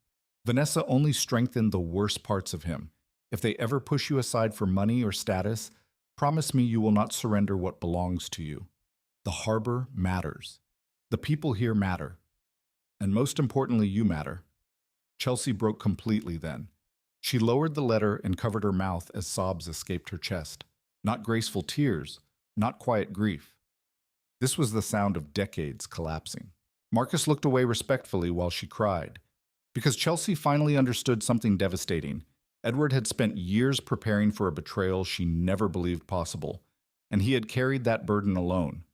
Vanessa only strengthened the worst parts of him. If they ever push you aside for money or status, promise me you will not surrender what belongs to you. The harbor matters. The people here matter. And most importantly, you matter. Chelsea broke completely then. She lowered the letter and covered her mouth as sobs escaped her chest. Not graceful tears, not quiet grief. This was the sound of decades collapsing. Marcus looked away respectfully while she cried. Because Chelsea finally understood something devastating. Edward had spent years preparing for a betrayal she never believed possible, and he had carried that burden alone.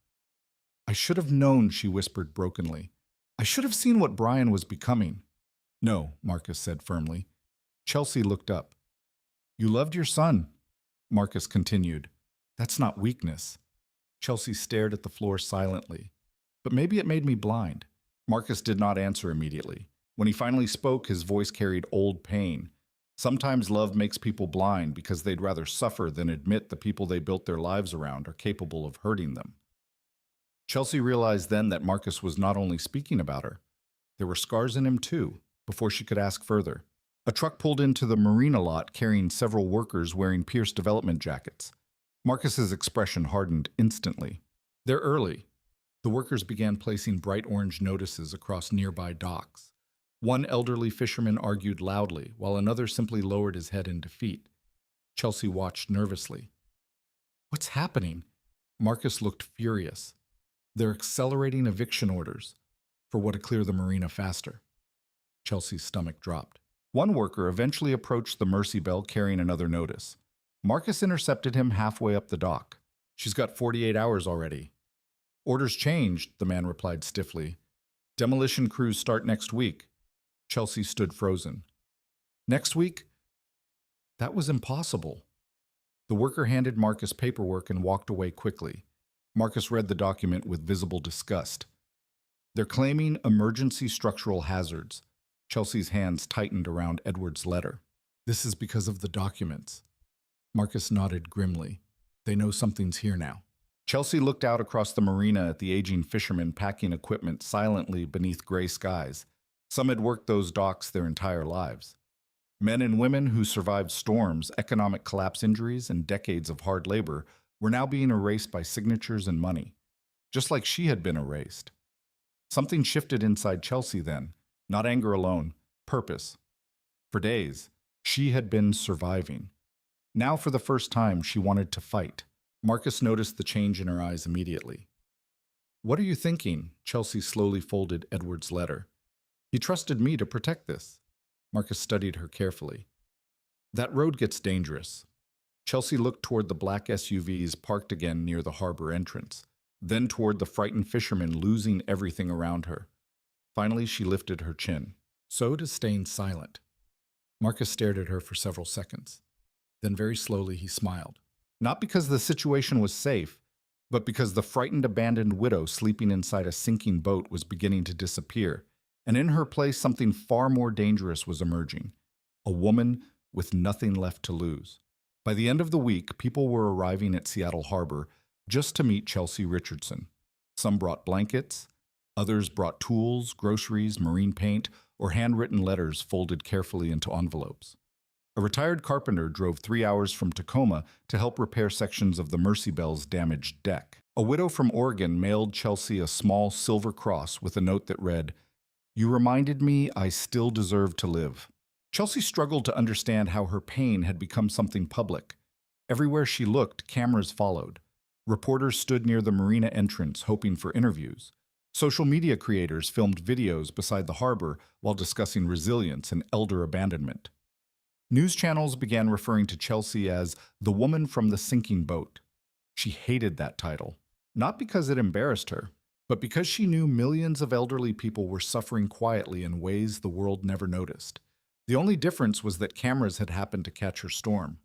I should have known, she whispered brokenly. I should have seen what Brian was becoming. No, Marcus said firmly. Chelsea looked up. You loved your son, Marcus continued. That's not weakness. Chelsea stared at the floor silently. But maybe it made me blind. Marcus did not answer immediately. When he finally spoke, his voice carried old pain. Sometimes love makes people blind because they'd rather suffer than admit the people they built their lives around are capable of hurting them. Chelsea realized then that Marcus was not only speaking about her. There were scars in him too, before she could ask further. A truck pulled into the marina lot carrying several workers wearing Pierce development jackets. Marcus's expression hardened instantly. They're early. The workers began placing bright orange notices across nearby docks. One elderly fisherman argued loudly, while another simply lowered his head in defeat. Chelsea watched nervously. What's happening? Marcus looked furious. They're accelerating eviction orders for what to clear the marina faster. Chelsea's stomach dropped. One worker eventually approached the Mercy Belle carrying another notice. Marcus intercepted him halfway up the dock. She's got 48 hours already. Orders changed, the man replied stiffly. Demolition crews start next week. Chelsea stood frozen. Next week? That was impossible. The worker handed Marcus paperwork and walked away quickly. Marcus read the document with visible disgust. They're claiming emergency structural hazards. Chelsea's hands tightened around Edward's letter. This is because of the documents. Marcus nodded grimly. They know something's here now. Chelsea looked out across the marina at the aging fishermen packing equipment silently beneath gray skies. Some had worked those docks their entire lives. Men and women who survived storms, economic collapse injuries, and decades of hard labor were now being erased by signatures and money, just like she had been erased. Something shifted inside Chelsea then, not anger alone, purpose. For days, she had been surviving. Now for the first time, she wanted to fight. Marcus noticed the change in her eyes immediately. What are you thinking? Chelsea slowly folded Edward's letter. He trusted me to protect this. Marcus studied her carefully. That road gets dangerous. Chelsea looked toward the black SUVs parked again near the harbor entrance, then toward the frightened fishermen losing everything around her. Finally, she lifted her chin. So to staying silent. Marcus stared at her for several seconds. Then very slowly he smiled. Not because the situation was safe, but because the frightened abandoned widow sleeping inside a sinking boat was beginning to disappear, and in her place something far more dangerous was emerging. A woman with nothing left to lose. By the end of the week, people were arriving at Seattle Harbor just to meet Chelsea Richardson. Some brought blankets, others brought tools, groceries, marine paint, or handwritten letters folded carefully into envelopes. A retired carpenter drove 3 hours from Tacoma to help repair sections of the Mercy Belle's damaged deck. A widow from Oregon mailed Chelsea a small silver cross with a note that read, "You reminded me I still deserve to live." Chelsea struggled to understand how her pain had become something public. Everywhere she looked, cameras followed. Reporters stood near the marina entrance hoping for interviews. Social media creators filmed videos beside the harbor while discussing resilience and elder abandonment. News channels began referring to Chelsea as the woman from the sinking boat. She hated that title, not because it embarrassed her, but because she knew millions of elderly people were suffering quietly in ways the world never noticed. The only difference was that cameras had happened to catch her storm.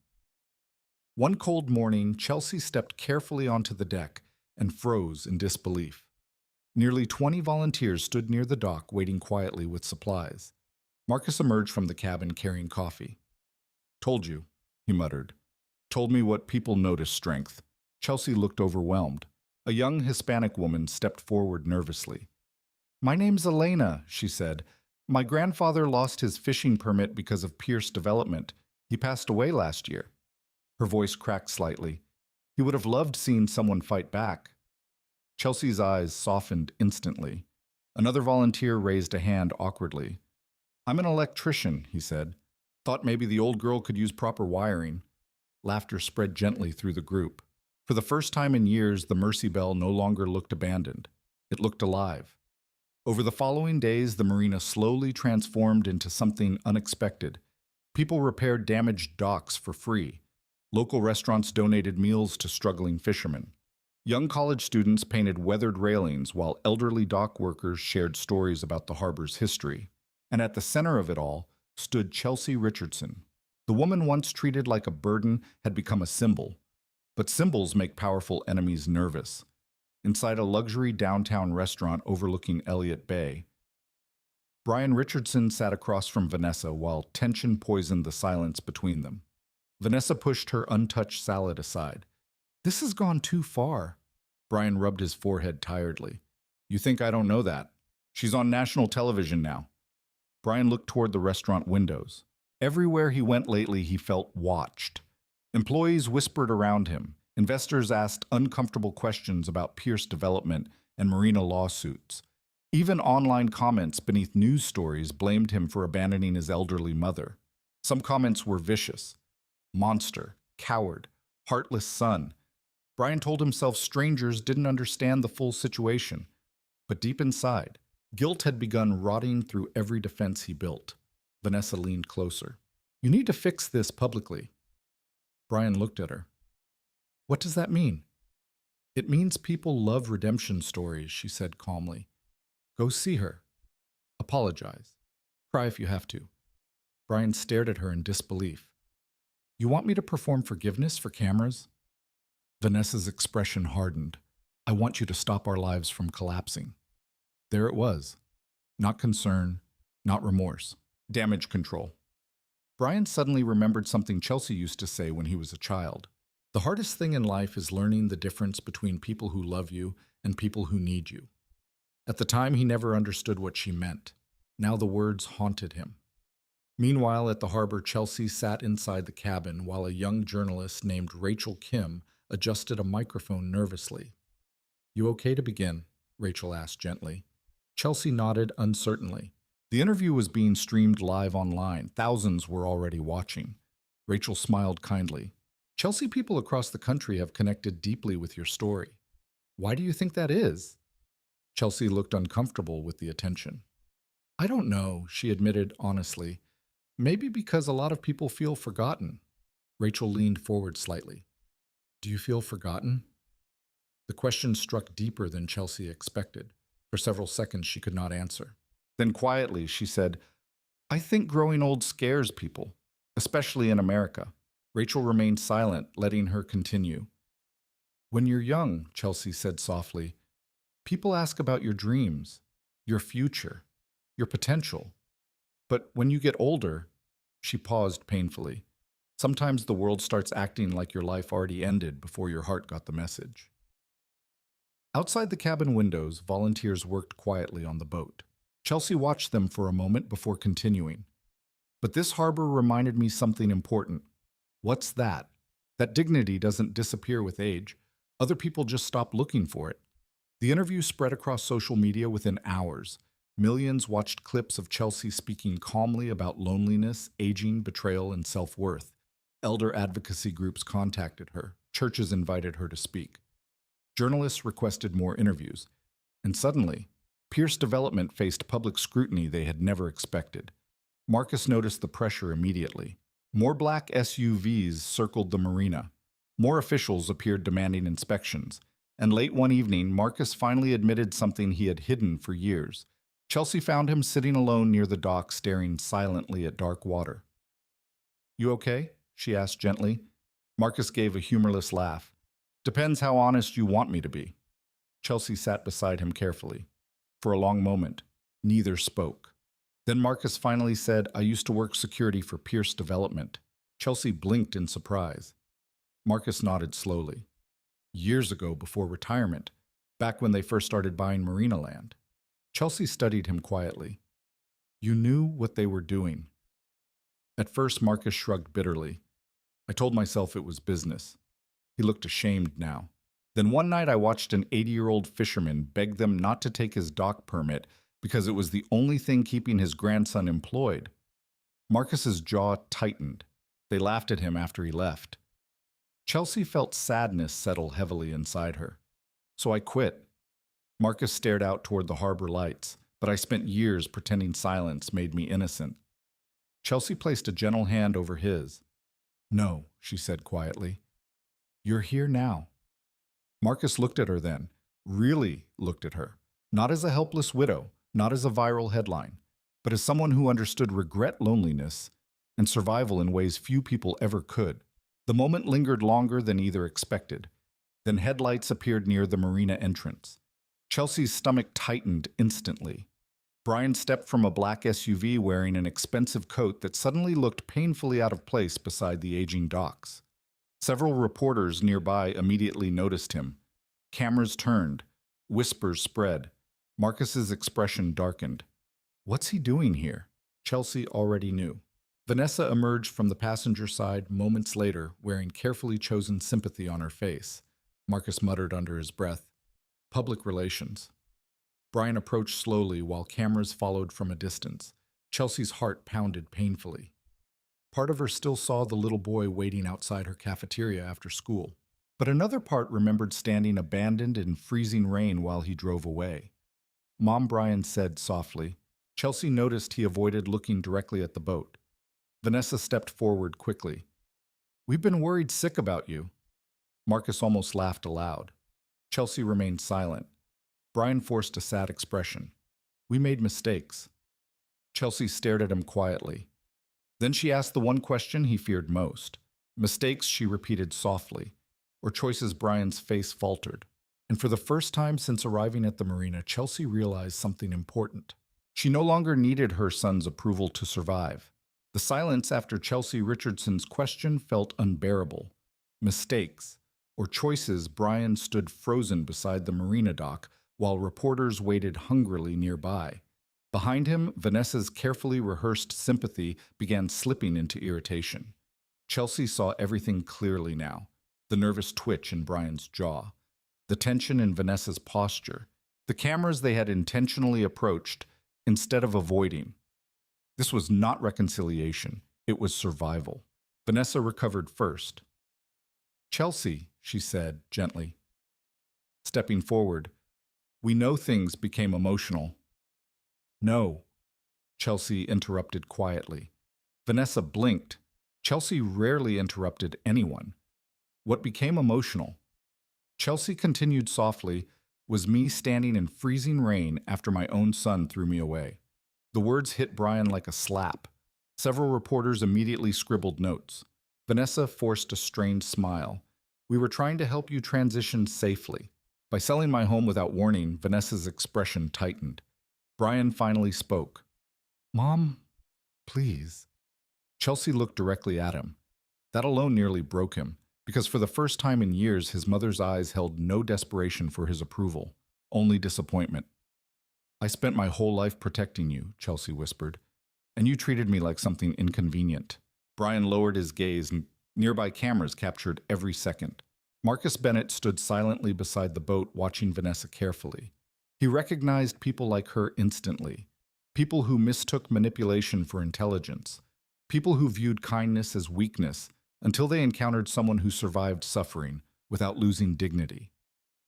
One cold morning, Chelsea stepped carefully onto the deck and froze in disbelief. Nearly 20 volunteers stood near the dock waiting quietly with supplies. Marcus emerged from the cabin carrying coffee. "Told you," he muttered. "Told me what people notice strength." Chelsea looked overwhelmed. A young Hispanic woman stepped forward nervously. "My name's Elena," she said. "My grandfather lost his fishing permit because of Pierce development. He passed away last year." Her voice cracked slightly. "He would have loved seeing someone fight back." Chelsea's eyes softened instantly. Another volunteer raised a hand awkwardly. "I'm an electrician," he said. "Thought maybe the old girl could use proper wiring." Laughter spread gently through the group. For the first time in years, the Mercy Belle no longer looked abandoned. It looked alive. Over the following days, the marina slowly transformed into something unexpected. People repaired damaged docks for free. Local restaurants donated meals to struggling fishermen. Young college students painted weathered railings while elderly dock workers shared stories about the harbor's history. And at the center of it all stood Chelsea Richardson. The woman once treated like a burden had become a symbol. But symbols make powerful enemies nervous. Inside a luxury downtown restaurant overlooking Elliott Bay, Brian Richardson sat across from Vanessa while tension poisoned the silence between them. Vanessa pushed her untouched salad aside. "This has gone too far." Brian rubbed his forehead tiredly. "You think I don't know that? She's on national television now." Brian looked toward the restaurant windows. Everywhere he went lately, he felt watched. Employees whispered around him. Investors asked uncomfortable questions about Pierce development and marina lawsuits. Even online comments beneath news stories blamed him for abandoning his elderly mother. Some comments were vicious. Monster, coward, heartless son. Brian told himself strangers didn't understand the full situation. But deep inside, guilt had begun rotting through every defense he built. Vanessa leaned closer. "You need to fix this publicly." Brian looked at her. "What does that mean?" It means people love redemption stories, she said calmly. Go see her. Apologize. Cry if you have to. Brian stared at her in disbelief. You want me to perform forgiveness for cameras? Vanessa's expression hardened. I want you to stop our lives from collapsing. There it was. Not concern, not remorse. Damage control. Brian suddenly remembered something Chelsea used to say when he was a child. The hardest thing in life is learning the difference between people who love you and people who need you. At the time, he never understood what she meant. Now the words haunted him. Meanwhile, at the harbor, Chelsea sat inside the cabin while a young journalist named Rachel Kim adjusted a microphone nervously. You okay to begin? Rachel asked gently. Chelsea nodded uncertainly. The interview was being streamed live online. Thousands were already watching. Rachel smiled kindly. Chelsea people across the country have connected deeply with your story. Why do you think that is? Chelsea looked uncomfortable with the attention. I don't know, she admitted honestly. Maybe because a lot of people feel forgotten. Rachel leaned forward slightly. Do you feel forgotten? The question struck deeper than Chelsea expected. For several seconds, she could not answer. Then quietly, she said, I think growing old scares people, especially in America. Rachel remained silent, letting her continue. When you're young, Chelsea said softly, people ask about your dreams, your future, your potential. But when you get older, she paused painfully. Sometimes the world starts acting like your life already ended before your heart got the message. Outside the cabin windows, volunteers worked quietly on the boat. Chelsea watched them for a moment before continuing. But this harbor reminded me something important. What's that? That dignity doesn't disappear with age. Other people just stop looking for it. The interview spread across social media within hours. Millions watched clips of Chelsea speaking calmly about loneliness, aging, betrayal, and self-worth. Elder advocacy groups contacted her. Churches invited her to speak. Journalists requested more interviews. And suddenly, Pierce Development faced public scrutiny they had never expected. Marcus noticed the pressure immediately. More black SUVs circled the marina. More officials appeared demanding inspections. And late one evening, Marcus finally admitted something he had hidden for years. Chelsea found him sitting alone near the dock, staring silently at dark water. You okay? She asked gently. Marcus gave a humorless laugh. Depends how honest you want me to be. Chelsea sat beside him carefully. For a long moment, neither spoke. Then Marcus finally said, I used to work security for Pierce Development. Chelsea blinked in surprise. Marcus nodded slowly. Years ago, before retirement, back when they first started buying marina land. Chelsea studied him quietly. You knew what they were doing. At first, Marcus shrugged bitterly. I told myself it was business. He looked ashamed now. Then one night I watched an 80-year-old fisherman beg them not to take his dock permit because it was the only thing keeping his grandson employed. Marcus's jaw tightened. They laughed at him after he left. Chelsea felt sadness settle heavily inside her. So I quit. Marcus stared out toward the harbor lights, but I spent years pretending silence made me innocent. Chelsea placed a gentle hand over his. No, she said quietly. You're here now. Marcus looked at her then, really looked at her, not as a helpless widow, not as a viral headline, but as someone who understood regret, loneliness, and survival in ways few people ever could. The moment lingered longer than either expected. Then headlights appeared near the marina entrance. Chelsea's stomach tightened instantly. Brian stepped from a black SUV wearing an expensive coat that suddenly looked painfully out of place beside the aging docks. Several reporters nearby immediately noticed him. Cameras turned. Whispers spread. Marcus's expression darkened. What's he doing here? Chelsea already knew. Vanessa emerged from the passenger side moments later, wearing carefully chosen sympathy on her face. Marcus muttered under his breath, Public relations. Brian approached slowly while cameras followed from a distance. Chelsea's heart pounded painfully. Part of her still saw the little boy waiting outside her cafeteria after school. But another part remembered standing abandoned in freezing rain while he drove away. Mom, Brian said softly. Chelsea noticed he avoided looking directly at the boat. Vanessa stepped forward quickly. We've been worried sick about you. Marcus almost laughed aloud. Chelsea remained silent. Brian forced a sad expression. We made mistakes. Chelsea stared at him quietly. Then she asked the one question he feared most. Mistakes, she repeated softly, or choices Brian's face faltered. And for the first time since arriving at the marina, Chelsea realized something important. She no longer needed her son's approval to survive. The silence after Chelsea Richardson's question felt unbearable. Mistakes, or choices, Brian stood frozen beside the marina dock while reporters waited hungrily nearby. Behind him, Vanessa's carefully rehearsed sympathy began slipping into irritation. Chelsea saw everything clearly now. The nervous twitch in Brian's jaw, the tension in Vanessa's posture, the cameras they had intentionally approached instead of avoiding. This was not reconciliation, it was survival. Vanessa recovered first. Chelsea, she said gently. Stepping forward, we know things became emotional. No, Chelsea interrupted quietly. Vanessa blinked. Chelsea rarely interrupted anyone. What became emotional? Chelsea continued softly, was me standing in freezing rain after my own son threw me away. The words hit Brian like a slap. Several reporters immediately scribbled notes. Vanessa forced a strained smile. We were trying to help you transition safely. By selling my home without warning, Vanessa's expression tightened. Brian finally spoke. Mom, please. Chelsea looked directly at him. That alone nearly broke him, because for the first time in years his mother's eyes held no desperation for his approval, only disappointment. I spent my whole life protecting you, Chelsea whispered, and you treated me like something inconvenient. Brian lowered his gaze, and nearby cameras captured every second. Marcus Bennett stood silently beside the boat watching Vanessa carefully. He recognized people like her instantly, people who mistook manipulation for intelligence, people who viewed kindness as weakness until they encountered someone who survived suffering without losing dignity.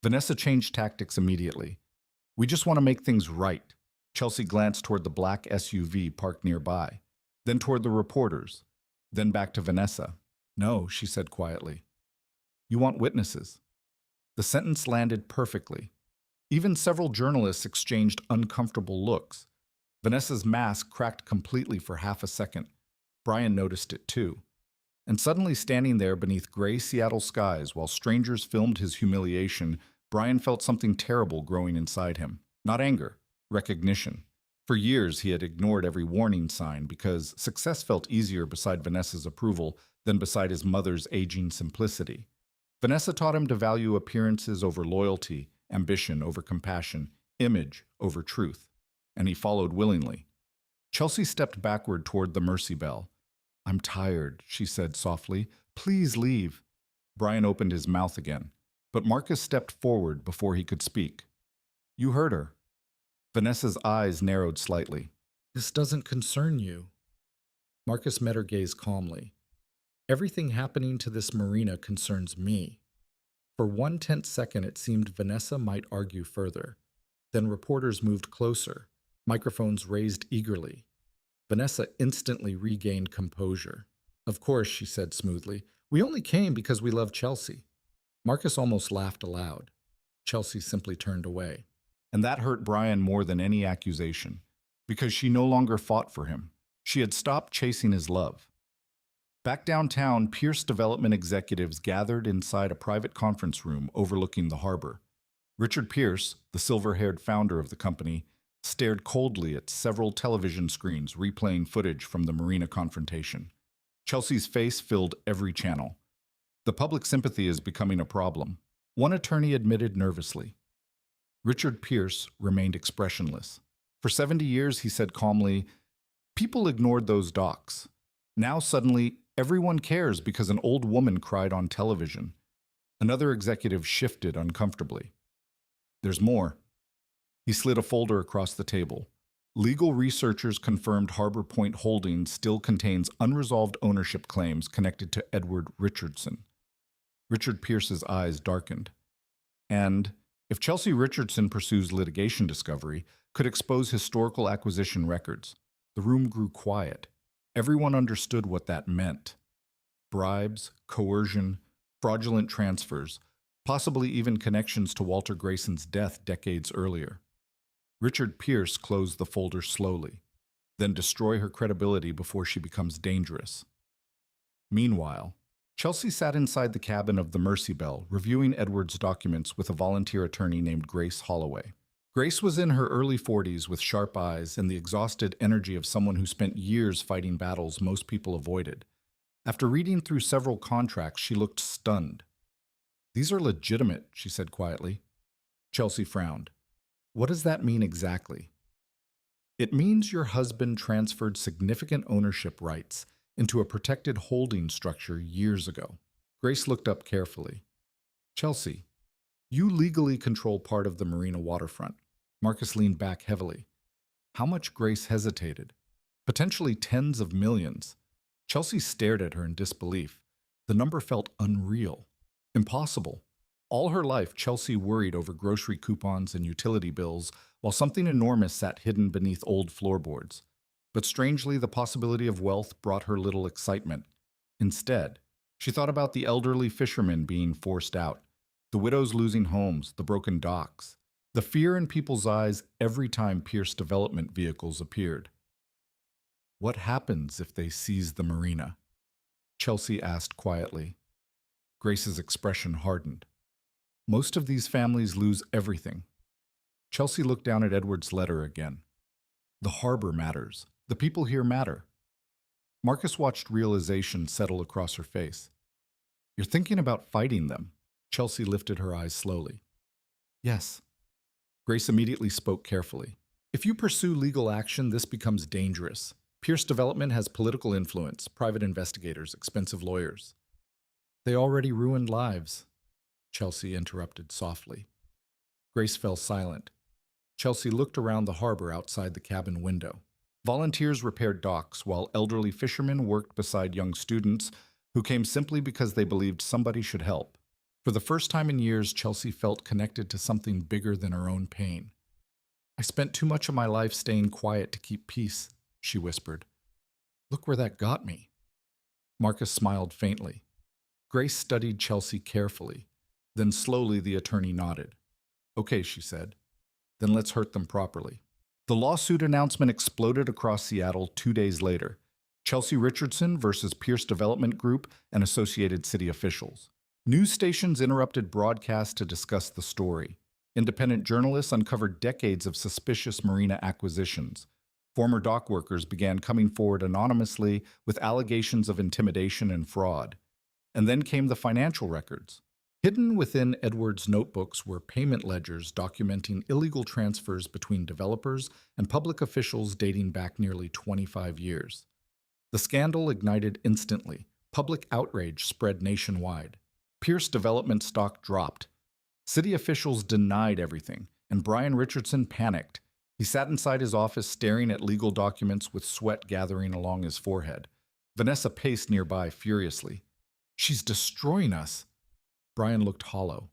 Vanessa changed tactics immediately. We just want to make things right. Chelsea glanced toward the black SUV parked nearby, then toward the reporters, then back to Vanessa. No, she said quietly. You want witnesses. The sentence landed perfectly. Even several journalists exchanged uncomfortable looks. Vanessa's mask cracked completely for half a second. Brian noticed it too. And suddenly standing there beneath gray Seattle skies while strangers filmed his humiliation, Brian felt something terrible growing inside him. Not anger, recognition. For years he had ignored every warning sign because success felt easier beside Vanessa's approval than beside his mother's aging simplicity. Vanessa taught him to value appearances over loyalty, ambition over compassion, image over truth. And he followed willingly. Chelsea stepped backward toward the Mercy Belle. I'm tired, she said softly. Please leave. Brian opened his mouth again, but Marcus stepped forward before he could speak. You heard her. Vanessa's eyes narrowed slightly. This doesn't concern you. Marcus met her gaze calmly. Everything happening to this marina concerns me. For 1/10 second, it seemed Vanessa might argue further. Then reporters moved closer, microphones raised eagerly. Vanessa instantly regained composure. Of course, she said smoothly, we only came because we love Chelsea. Marcus almost laughed aloud. Chelsea simply turned away. And that hurt Brian more than any accusation, because she no longer fought for him. She had stopped chasing his love. Back downtown, Pierce Development executives gathered inside a private conference room overlooking the harbor. Richard Pierce, the silver-haired founder of the company, stared coldly at several television screens replaying footage from the marina confrontation. Chelsea's face filled every channel. The public sympathy is becoming a problem, one attorney admitted nervously. Richard Pierce remained expressionless. For 70 years, he said calmly, people ignored those docks. Now suddenly, everyone cares because an old woman cried on television. Another executive shifted uncomfortably. There's more. He slid a folder across the table. Legal researchers confirmed Harbor Point Holdings still contains unresolved ownership claims connected to Edward Richardson. Richard Pierce's eyes darkened. And if Chelsea Richardson pursues litigation discovery, could expose historical acquisition records. The room grew quiet. Everyone understood what that meant. Bribes, coercion, fraudulent transfers, possibly even connections to Walter Grayson's death decades earlier. Richard Pierce closed the folder slowly, then destroy her credibility before she becomes dangerous. Meanwhile, Chelsea sat inside the cabin of the Mercy Belle, reviewing Edward's documents with a volunteer attorney named Grace Holloway. Grace was in her early 40s with sharp eyes and the exhausted energy of someone who spent years fighting battles most people avoided. After reading through several contracts, she looked stunned. "These are legitimate," she said quietly. Chelsea frowned. "What does that mean exactly?" "It means your husband transferred significant ownership rights into a protected holding structure years ago." Grace looked up carefully. "Chelsea, you legally control part of the marina waterfront." Marcus leaned back heavily. How much? Grace hesitated. "Potentially tens of millions." Chelsea stared at her in disbelief. The number felt unreal. Impossible. All her life, Chelsea worried over grocery coupons and utility bills, while something enormous sat hidden beneath old floorboards. But strangely, the possibility of wealth brought her little excitement. Instead, she thought about the elderly fishermen being forced out, the widows losing homes, the broken docks, the fear in people's eyes every time Pierce development vehicles appeared. "What happens if they seize the marina?" Chelsea asked quietly. Grace's expression hardened. "Most of these families lose everything." Chelsea looked down at Edward's letter again. "The harbor matters. The people here matter." Marcus watched realization settle across her face. "You're thinking about fighting them?" Chelsea lifted her eyes slowly. "Yes." Grace immediately spoke carefully. "If you pursue legal action, this becomes dangerous. Pierce Development has political influence, private investigators, expensive lawyers." "They already ruined lives," Chelsea interrupted softly. Grace fell silent. Chelsea looked around the harbor outside the cabin window. Volunteers repaired docks, while elderly fishermen worked beside young students who came simply because they believed somebody should help. For the first time in years, Chelsea felt connected to something bigger than her own pain. "I spent too much of my life staying quiet to keep peace," she whispered. "Look where that got me." Marcus smiled faintly. Grace studied Chelsea carefully. Then slowly the attorney nodded. "Okay," she said. "Then let's hurt them properly." The lawsuit announcement exploded across Seattle 2 days later. Chelsea Richardson versus Pierce Development Group and associated city officials. News stations interrupted broadcasts to discuss the story. Independent journalists uncovered decades of suspicious marina acquisitions. Former dock workers began coming forward anonymously with allegations of intimidation and fraud. And then came the financial records. Hidden within Edward's notebooks were payment ledgers documenting illegal transfers between developers and public officials dating back nearly 25 years. The scandal ignited instantly. Public outrage spread nationwide. Pierce Development stock dropped. City officials denied everything, and Brian Richardson panicked. He sat inside his office staring at legal documents with sweat gathering along his forehead. Vanessa paced nearby furiously. "She's destroying us." Brian looked hollow.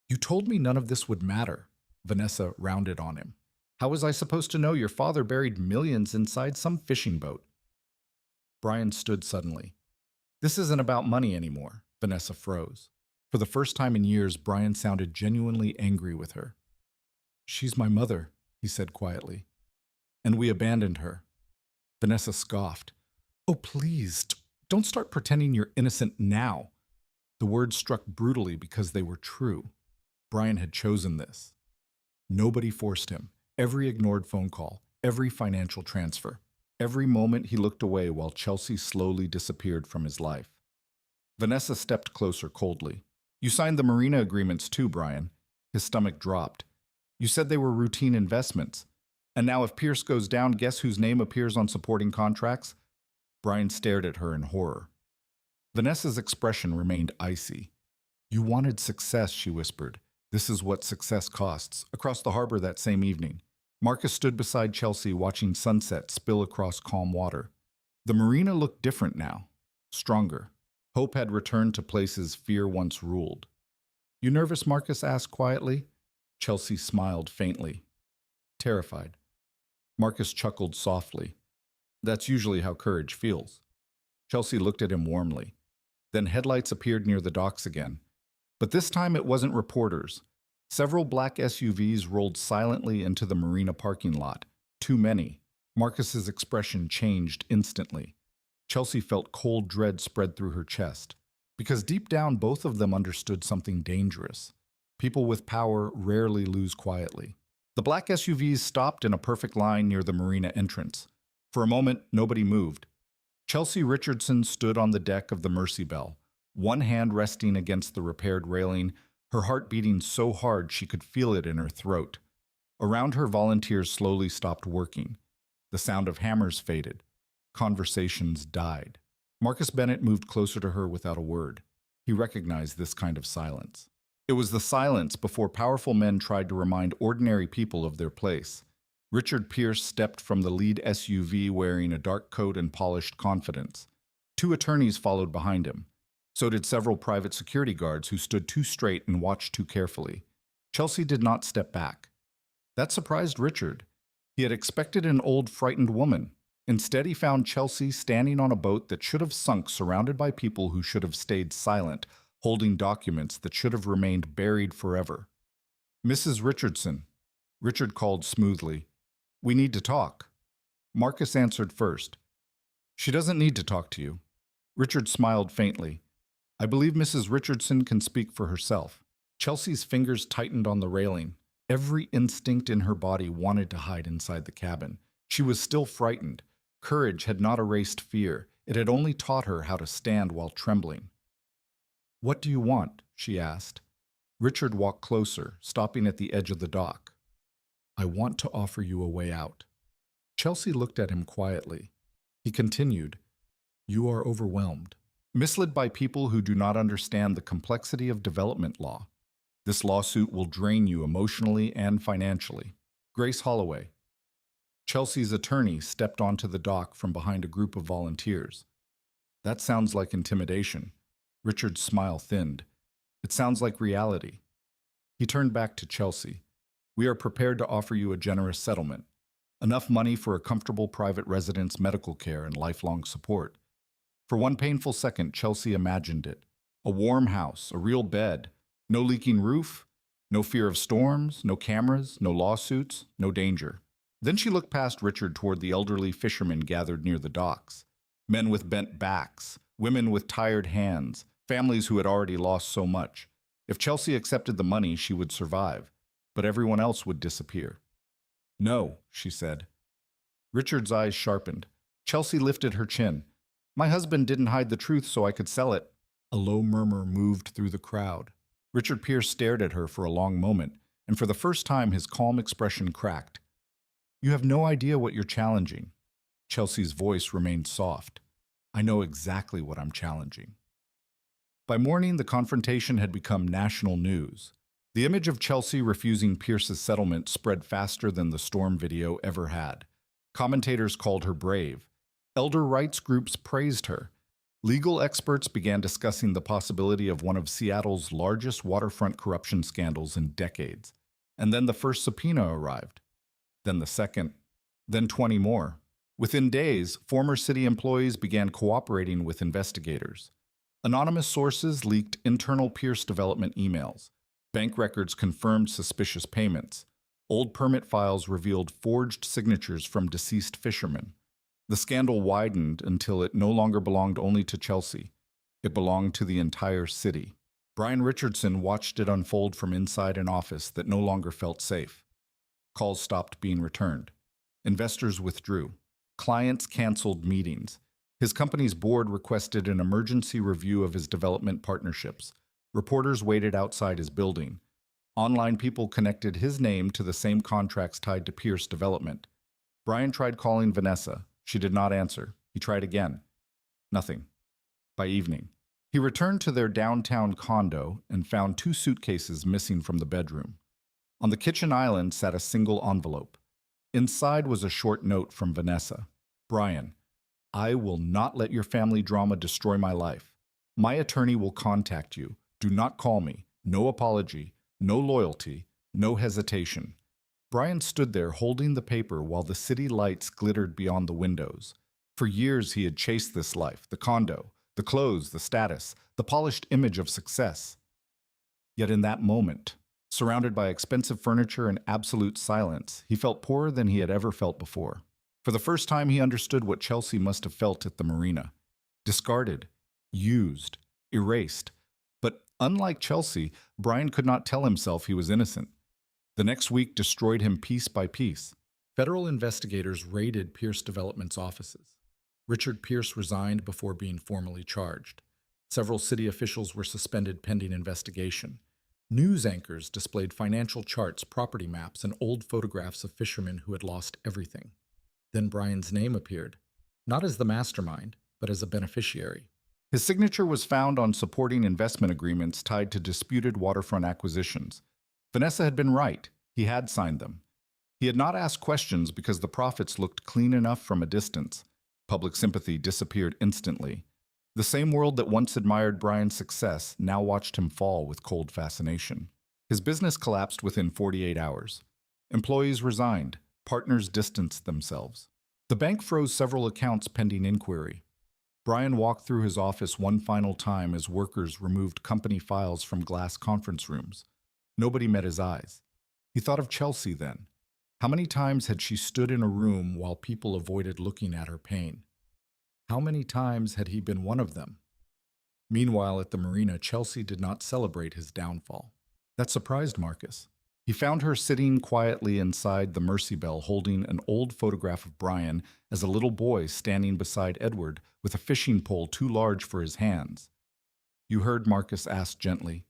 "You told me none of this would matter." Vanessa rounded on him. "How was I supposed to know your father buried millions inside some fishing boat?" Brian stood suddenly. "This isn't about money anymore." Vanessa froze. For the first time in years, Brian sounded genuinely angry with her. "She's my mother," he said quietly. "And we abandoned her." Vanessa scoffed. "Oh, please, don't start pretending you're innocent now." The words struck brutally because they were true. Brian had chosen this. Nobody forced him. Every ignored phone call, every financial transfer, every moment he looked away while Chelsea slowly disappeared from his life. Vanessa stepped closer coldly. "You signed the marina agreements too, Brian." His stomach dropped. "You said they were routine investments. And now if Pierce goes down, guess whose name appears on supporting contracts?" Brian stared at her in horror. Vanessa's expression remained icy. "You wanted success," she whispered. "This is what success costs." Across the harbor that same evening, Marcus stood beside Chelsea watching sunset spill across calm water. The marina looked different now, stronger. Hope had returned to places fear once ruled. "You nervous?" Marcus asked quietly. Chelsea smiled faintly. "Terrified." Marcus chuckled softly. "That's usually how courage feels." Chelsea looked at him warmly. Then headlights appeared near the docks again. But this time it wasn't reporters. Several black SUVs rolled silently into the marina parking lot. Too many. Marcus's expression changed instantly. Chelsea felt cold dread spread through her chest. Because deep down, both of them understood something dangerous. People with power rarely lose quietly. The black SUVs stopped in a perfect line near the marina entrance. For a moment, nobody moved. Chelsea Richardson stood on the deck of the Mercy Belle, one hand resting against the repaired railing, her heart beating so hard she could feel it in her throat. Around her, volunteers slowly stopped working. The sound of hammers faded. Conversations died. Marcus Bennett moved closer to her without a word. He recognized this kind of silence. It was the silence before powerful men tried to remind ordinary people of their place. Richard Pierce stepped from the lead SUV wearing a dark coat and polished confidence. Two attorneys followed behind him. So did several private security guards who stood too straight and watched too carefully. Chelsea did not step back. That surprised Richard. He had expected an old, frightened woman. Instead, he found Chelsea standing on a boat that should have sunk, surrounded by people who should have stayed silent, holding documents that should have remained buried forever. "Mrs. Richardson," Richard called smoothly. "We need to talk." Marcus answered first. "She doesn't need to talk to you." Richard smiled faintly. "I believe Mrs. Richardson can speak for herself." Chelsea's fingers tightened on the railing. Every instinct in her body wanted to hide inside the cabin. She was still frightened. Courage had not erased fear. It had only taught her how to stand while trembling. "What do you want?" she asked. Richard walked closer, stopping at the edge of the dock. "I want to offer you a way out." Chelsea looked at him quietly. He continued, "You are overwhelmed, misled by people who do not understand the complexity of development law. This lawsuit will drain you emotionally and financially. Grace Holloway." Chelsea's attorney stepped onto the dock from behind a group of volunteers. "That sounds like intimidation." Richard's smile thinned. "It sounds like reality." He turned back to Chelsea. "We are prepared to offer you a generous settlement. Enough money for a comfortable private residence, medical care, and lifelong support." For one painful second, Chelsea imagined it. A warm house, a real bed, no leaking roof, no fear of storms, no cameras, no lawsuits, no danger. Then she looked past Richard toward the elderly fishermen gathered near the docks. Men with bent backs, women with tired hands, families who had already lost so much. If Chelsea accepted the money, she would survive, but everyone else would disappear. "No," she said. Richard's eyes sharpened. Chelsea lifted her chin. "My husband didn't hide the truth so I could sell it." A low murmur moved through the crowd. Richard Pierce stared at her for a long moment, and for the first time his calm expression cracked. "You have no idea what you're challenging." Chelsea's voice remained soft. "I know exactly what I'm challenging." By morning, the confrontation had become national news. The image of Chelsea refusing Pierce's settlement spread faster than the storm video ever had. Commentators called her brave. Elder rights groups praised her. Legal experts began discussing the possibility of one of Seattle's largest waterfront corruption scandals in decades. And then the first subpoena arrived. Then the second. Then 20 more. Within days, former city employees began cooperating with investigators. Anonymous sources leaked internal Pierce development emails. Bank records confirmed suspicious payments. Old permit files revealed forged signatures from deceased fishermen. The scandal widened until it no longer belonged only to Chelsea. It belonged to the entire city. Brian Richardson watched it unfold from inside an office that no longer felt safe. Calls stopped being returned. Investors withdrew. Clients canceled meetings. His company's board requested an emergency review of his development partnerships. Reporters waited outside his building. Online people connected his name to the same contracts tied to Pierce Development. Brian tried calling Vanessa. She did not answer. He tried again. Nothing. By evening, he returned to their downtown condo and found 2 suitcases missing from the bedroom. On the kitchen island sat a single envelope. Inside was a short note from Vanessa. "Brian, I will not let your family drama destroy my life. My attorney will contact you. Do not call me. No apology, no loyalty, no hesitation." Brian stood there holding the paper while the city lights glittered beyond the windows. For years he had chased this life, the condo, the clothes, the status, the polished image of success. Yet in that moment, surrounded by expensive furniture and absolute silence, he felt poorer than he had ever felt before. For the first time, he understood what Chelsea must have felt at the marina. Discarded, used, erased. But unlike Chelsea, Brian could not tell himself he was innocent. The next week destroyed him piece by piece. Federal investigators raided Pierce Development's offices. Richard Pierce resigned before being formally charged. Several city officials were suspended pending investigation. News anchors displayed financial charts, property maps, and old photographs of fishermen who had lost everything. Then Brian's name appeared, not as the mastermind, but as a beneficiary. His signature was found on supporting investment agreements tied to disputed waterfront acquisitions. Vanessa had been right. He had signed them. He had not asked questions because the profits looked clean enough from a distance. Public sympathy disappeared instantly. The same world that once admired Brian's success now watched him fall with cold fascination. His business collapsed within 48 hours. Employees resigned. Partners distanced themselves. The bank froze several accounts pending inquiry. Brian walked through his office one final time as workers removed company files from glass conference rooms. Nobody met his eyes. He thought of Chelsea then. How many times had she stood in a room while people avoided looking at her pain? How many times had he been one of them? Meanwhile, at the marina, Chelsea did not celebrate his downfall. That surprised Marcus. He found her sitting quietly inside the Mercy Belle holding an old photograph of Brian as a little boy standing beside Edward with a fishing pole too large for his hands. "You heard?" Marcus asked gently.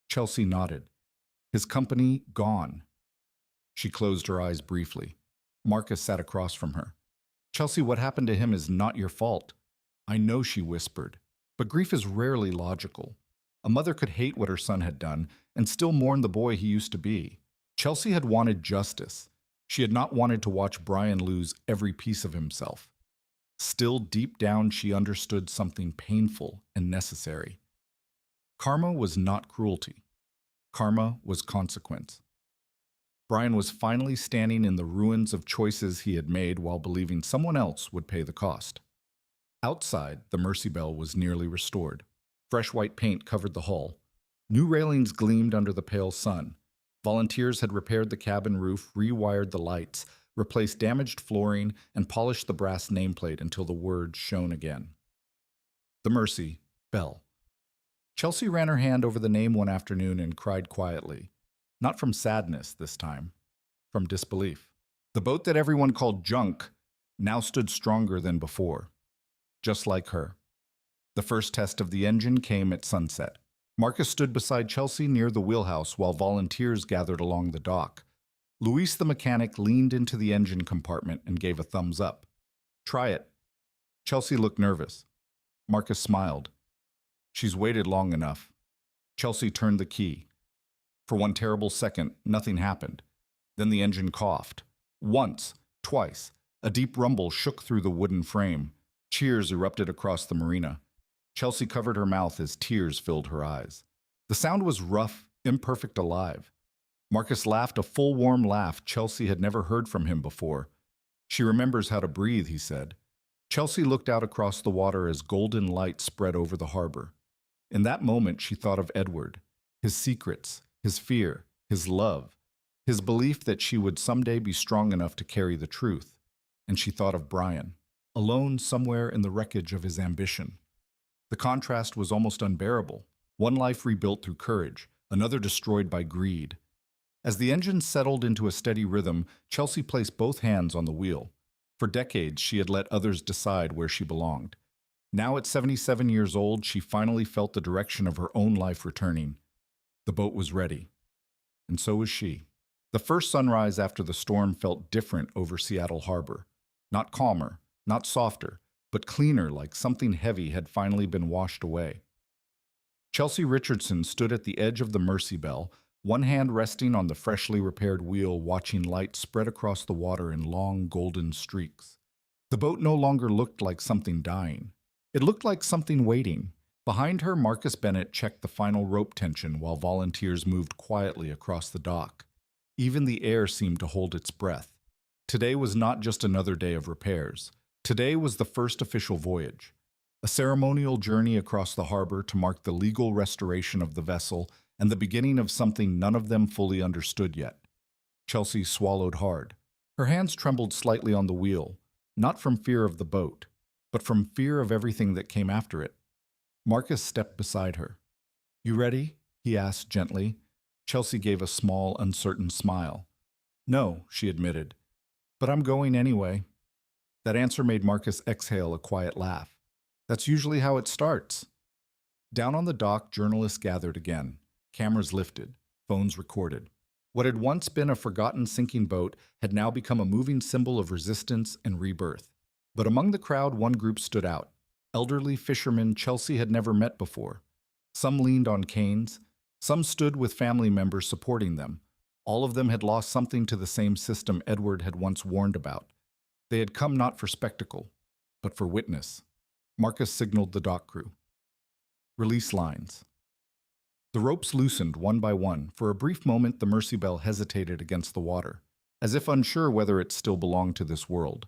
Chelsea nodded. "His company gone." She closed her eyes briefly. Marcus sat across from her. "Chelsea, what happened to him is not your fault." "I know," she whispered, "but grief is rarely logical. A mother could hate what her son had done and still mourn the boy he used to be." Chelsea had wanted justice. She had not wanted to watch Brian lose every piece of himself. Still, deep down, she understood something painful and necessary. Karma was not cruelty. Karma was consequence. Brian was finally standing in the ruins of choices he had made while believing someone else would pay the cost. Outside, the Mercy Belle was nearly restored. Fresh white paint covered the hull. New railings gleamed under the pale sun. Volunteers had repaired the cabin roof, rewired the lights, replaced damaged flooring, and polished the brass nameplate until the words shone again. The Mercy Belle. Chelsea ran her hand over the name one afternoon and cried quietly. Not from sadness this time, from disbelief. The boat that everyone called junk now stood stronger than before, just like her. The first test of the engine came at sunset. Marcus stood beside Chelsea near the wheelhouse while volunteers gathered along the dock. Luis the mechanic leaned into the engine compartment and gave a thumbs up. "Try it." Chelsea looked nervous. Marcus smiled. "She's waited long enough." Chelsea turned the key. For one terrible second, nothing happened. Then the engine coughed. Once, twice, a deep rumble shook through the wooden frame. Cheers erupted across the marina. Chelsea covered her mouth as tears filled her eyes. The sound was rough, imperfect, alive. Marcus laughed, a full, warm laugh Chelsea had never heard from him before. "She remembers how to breathe," he said. Chelsea looked out across the water as golden light spread over the harbor. In that moment, she thought of Edward, his secrets, his fear, his love, his belief that she would someday be strong enough to carry the truth. And she thought of Brian, alone somewhere in the wreckage of his ambition. The contrast was almost unbearable. One life rebuilt through courage, another destroyed by greed. As the engine settled into a steady rhythm, Chelsea placed both hands on the wheel. For decades, she had let others decide where she belonged. Now at 77 years old, she finally felt the direction of her own life returning. The boat was ready. And so was she. The first sunrise after the storm felt different over Seattle Harbor. Not calmer, not softer, but cleaner, like something heavy had finally been washed away. Chelsea Richardson stood at the edge of the Mercy Belle, one hand resting on the freshly repaired wheel, watching light spread across the water in long golden streaks. The boat no longer looked like something dying. It looked like something waiting. Behind her, Marcus Bennett checked the final rope tension while volunteers moved quietly across the dock. Even the air seemed to hold its breath. Today was not just another day of repairs. Today was the first official voyage, a ceremonial journey across the harbor to mark the legal restoration of the vessel and the beginning of something none of them fully understood yet. Chelsea swallowed hard. Her hands trembled slightly on the wheel, not from fear of the boat, but from fear of everything that came after it. Marcus stepped beside her. "You ready?" he asked gently. Chelsea gave a small, uncertain smile. "No," she admitted, "but I'm going anyway." That answer made Marcus exhale a quiet laugh. That's usually how it starts. Down on the dock, journalists gathered again. Cameras lifted, phones recorded. What had once been a forgotten sinking boat had now become a moving symbol of resistance and rebirth. But among the crowd, one group stood out. Elderly fishermen Chelsea had never met before. Some leaned on canes. Some stood with family members supporting them. All of them had lost something to the same system Edward had once warned about. They had come not for spectacle, but for witness. Marcus signaled the dock crew. "Release lines." The ropes loosened one by one. For a brief moment, the Mercy Belle hesitated against the water, as if unsure whether it still belonged to this world.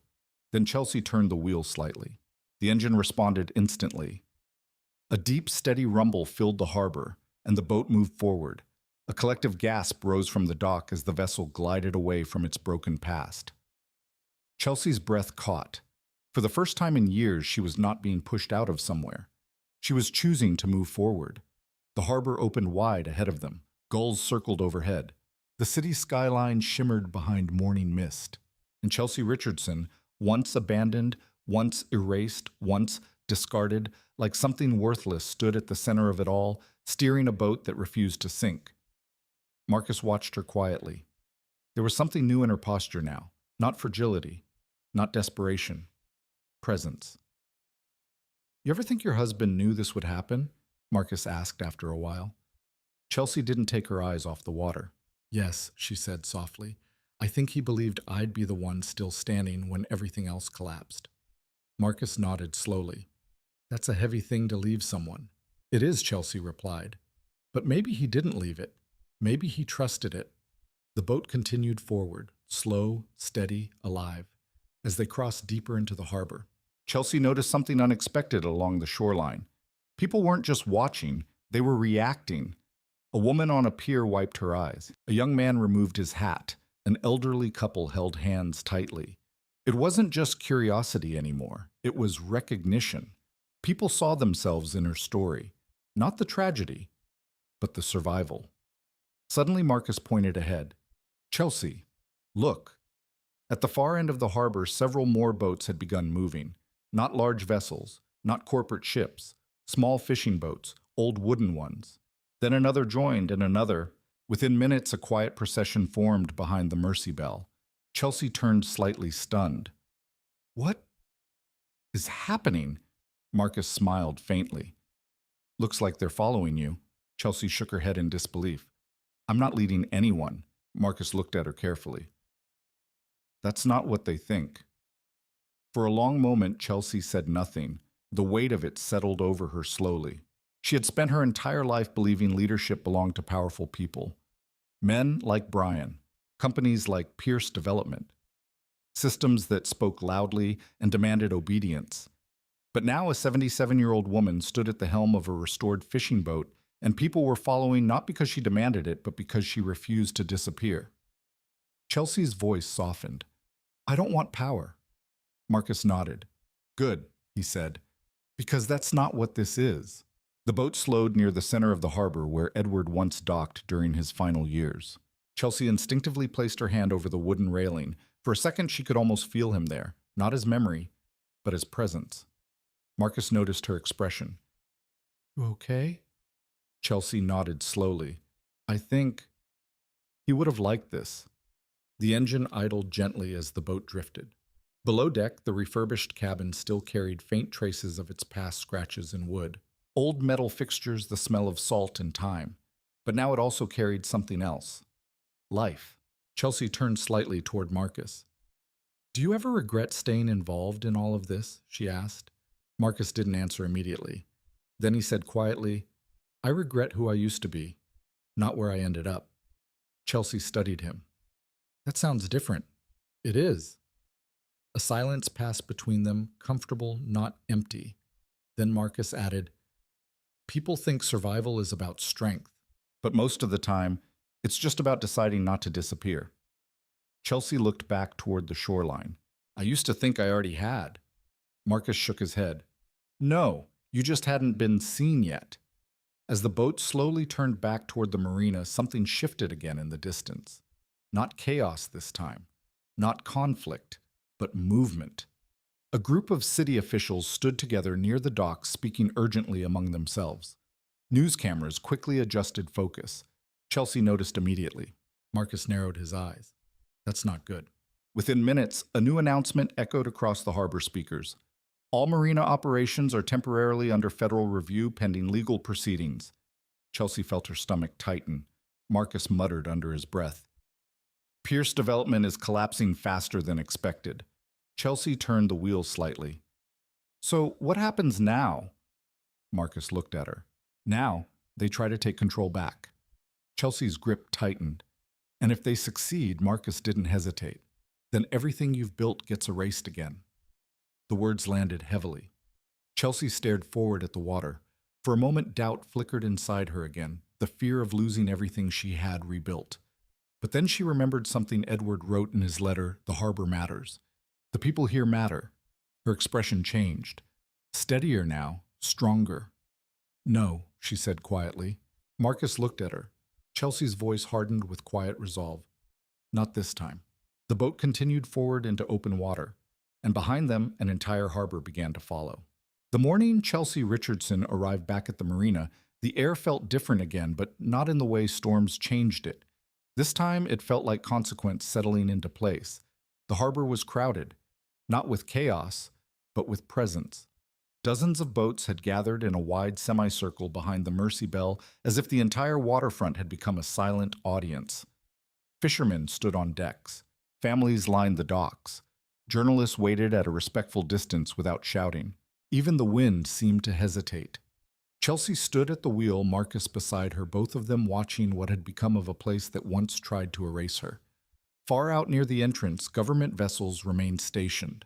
Then Chelsea turned the wheel slightly. The engine responded instantly. A deep, steady rumble filled the harbor, and the boat moved forward. A collective gasp rose from the dock as the vessel glided away from its broken past. Chelsea's breath caught. For the first time in years, she was not being pushed out of somewhere. She was choosing to move forward. The harbor opened wide ahead of them. Gulls circled overhead. The city skyline shimmered behind morning mist. And Chelsea Richardson, once abandoned, once erased, once discarded, like something worthless, stood at the center of it all, steering a boat that refused to sink. Marcus watched her quietly. There was something new in her posture now. Not fragility, not desperation. Presence. "You ever think your husband knew this would happen?" Marcus asked after a while. Chelsea didn't take her eyes off the water. "Yes," she said softly. "I think he believed I'd be the one still standing when everything else collapsed." Marcus nodded slowly. "That's a heavy thing to leave someone." "It is," Chelsea replied. "But maybe he didn't leave it. Maybe he trusted it." The boat continued forward, slow, steady, alive. As they crossed deeper into the harbor, Chelsea noticed something unexpected along the shoreline. People weren't just watching, they were reacting. A woman on a pier wiped her eyes. A young man removed his hat. An elderly couple held hands tightly. It wasn't just curiosity anymore, it was recognition. People saw themselves in her story, not the tragedy, but the survival. Suddenly Marcus pointed ahead. "Chelsea, look." At the far end of the harbor, several more boats had begun moving. Not large vessels, not corporate ships, small fishing boats, old wooden ones. Then another joined and another. Within minutes, a quiet procession formed behind the Mercy Belle. Chelsea turned slightly stunned. "What is happening?" Marcus smiled faintly. "Looks like they're following you." Chelsea shook her head in disbelief. "I'm not leading anyone." Marcus looked at her carefully. "That's not what they think." For a long moment, Chelsea said nothing. The weight of it settled over her slowly. She had spent her entire life believing leadership belonged to powerful people. Men like Brian, companies like Pierce Development, systems that spoke loudly and demanded obedience. But now a 77-year-old woman stood at the helm of a restored fishing boat, and people were following not because she demanded it, but because she refused to disappear. Chelsea's voice softened. "I don't want power." Marcus nodded. "Good," he said, "because that's not what this is." The boat slowed near the center of the harbor where Edward once docked during his final years. Chelsea instinctively placed her hand over the wooden railing. For a second, she could almost feel him there, not as memory, but as presence. Marcus noticed her expression. "You okay?" Chelsea nodded slowly. "I think he would have liked this." The engine idled gently as the boat drifted. Below deck, the refurbished cabin still carried faint traces of its past scratches and wood. Old metal fixtures, the smell of salt and time. But now it also carried something else. Life. Chelsea turned slightly toward Marcus. "Do you ever regret staying involved in all of this?" she asked. Marcus didn't answer immediately. Then he said quietly, "I regret who I used to be, not where I ended up." Chelsea studied him. "That sounds different." "It is." A silence passed between them, comfortable, not empty. Then Marcus added, "People think survival is about strength, But most of the time, it's just about deciding not to disappear. Chelsea looked back toward the shoreline. I used to think I already had. Marcus shook his head. No, you just hadn't been seen yet. As the boat slowly turned back toward the marina, something shifted again in the distance. Not chaos this time, not conflict, but movement. A group of city officials stood together near the dock, speaking urgently among themselves. News cameras quickly adjusted focus. Chelsea noticed immediately. Marcus narrowed his eyes. That's not good. Within minutes, a new announcement echoed across the harbor speakers. All marina operations are temporarily under federal review pending legal proceedings. Chelsea felt her stomach tighten. Marcus muttered under his breath. Pierce development is collapsing faster than expected. Chelsea turned the wheel slightly. So what happens now? Marcus looked at her. Now, they try to take control back. Chelsea's grip tightened. And if they succeed, Marcus didn't hesitate. Then everything you've built gets erased again. The words landed heavily. Chelsea stared forward at the water. For a moment, doubt flickered inside her again, the fear of losing everything she had rebuilt. But then she remembered something Edward wrote in his letter, The Harbor Matters. The people here matter. Her expression changed. Steadier now, stronger. No, she said quietly. Marcus looked at her. Chelsea's voice hardened with quiet resolve. Not this time. The boat continued forward into open water, and behind them an entire harbor began to follow. The morning Chelsea Richardson arrived back at the marina, the air felt different again, but not in the way storms changed it. This time it felt like consequence settling into place. The harbor was crowded, not with chaos, but with presence. Dozens of boats had gathered in a wide semicircle behind the Mercy Belle, as if the entire waterfront had become a silent audience. Fishermen stood on decks. Families lined the docks. Journalists waited at a respectful distance without shouting. Even the wind seemed to hesitate. Chelsea stood at the wheel, Marcus beside her, both of them watching what had become of a place that once tried to erase her. Far out near the entrance, government vessels remained stationed.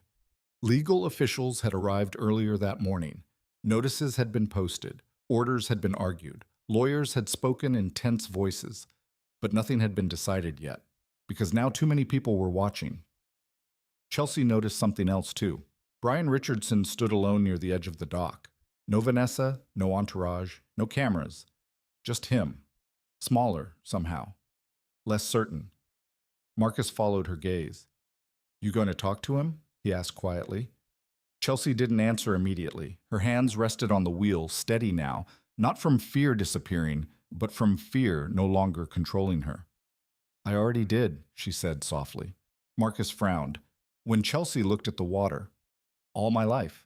Legal officials had arrived earlier that morning. Notices had been posted. Orders had been argued. Lawyers had spoken in tense voices. But nothing had been decided yet, because now too many people were watching. Chelsea noticed something else too. Brian Richardson stood alone near the edge of the dock. No Vanessa, no entourage, no cameras. Just him. Smaller, somehow. Less certain. Marcus followed her gaze. You going to talk to him? He asked quietly. Chelsea didn't answer immediately. Her hands rested on the wheel, steady now, not from fear disappearing, but from fear no longer controlling her. I already did, she said softly. Marcus frowned. When Chelsea looked at the water, all my life.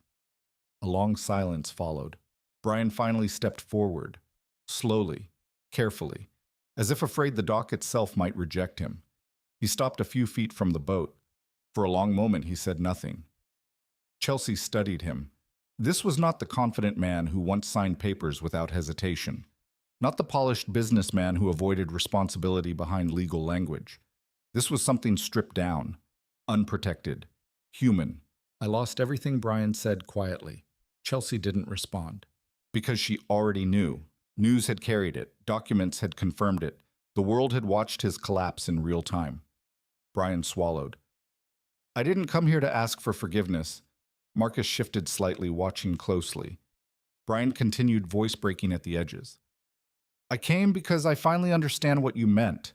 A long silence followed. Brian finally stepped forward, slowly, carefully, as if afraid the dock itself might reject him. He stopped a few feet from the boat. For a long moment he said nothing. Chelsea studied him. This was not the confident man who once signed papers without hesitation. Not the polished businessman who avoided responsibility behind legal language. This was something stripped down, unprotected, human. I lost everything, Brian said quietly. Chelsea didn't respond. Because she already knew. News had carried it. Documents had confirmed it. The world had watched his collapse in real time. Brian swallowed. I didn't come here to ask for forgiveness. Marcus shifted slightly, watching closely. Brian continued, voice breaking at the edges. I came because I finally understand what you meant.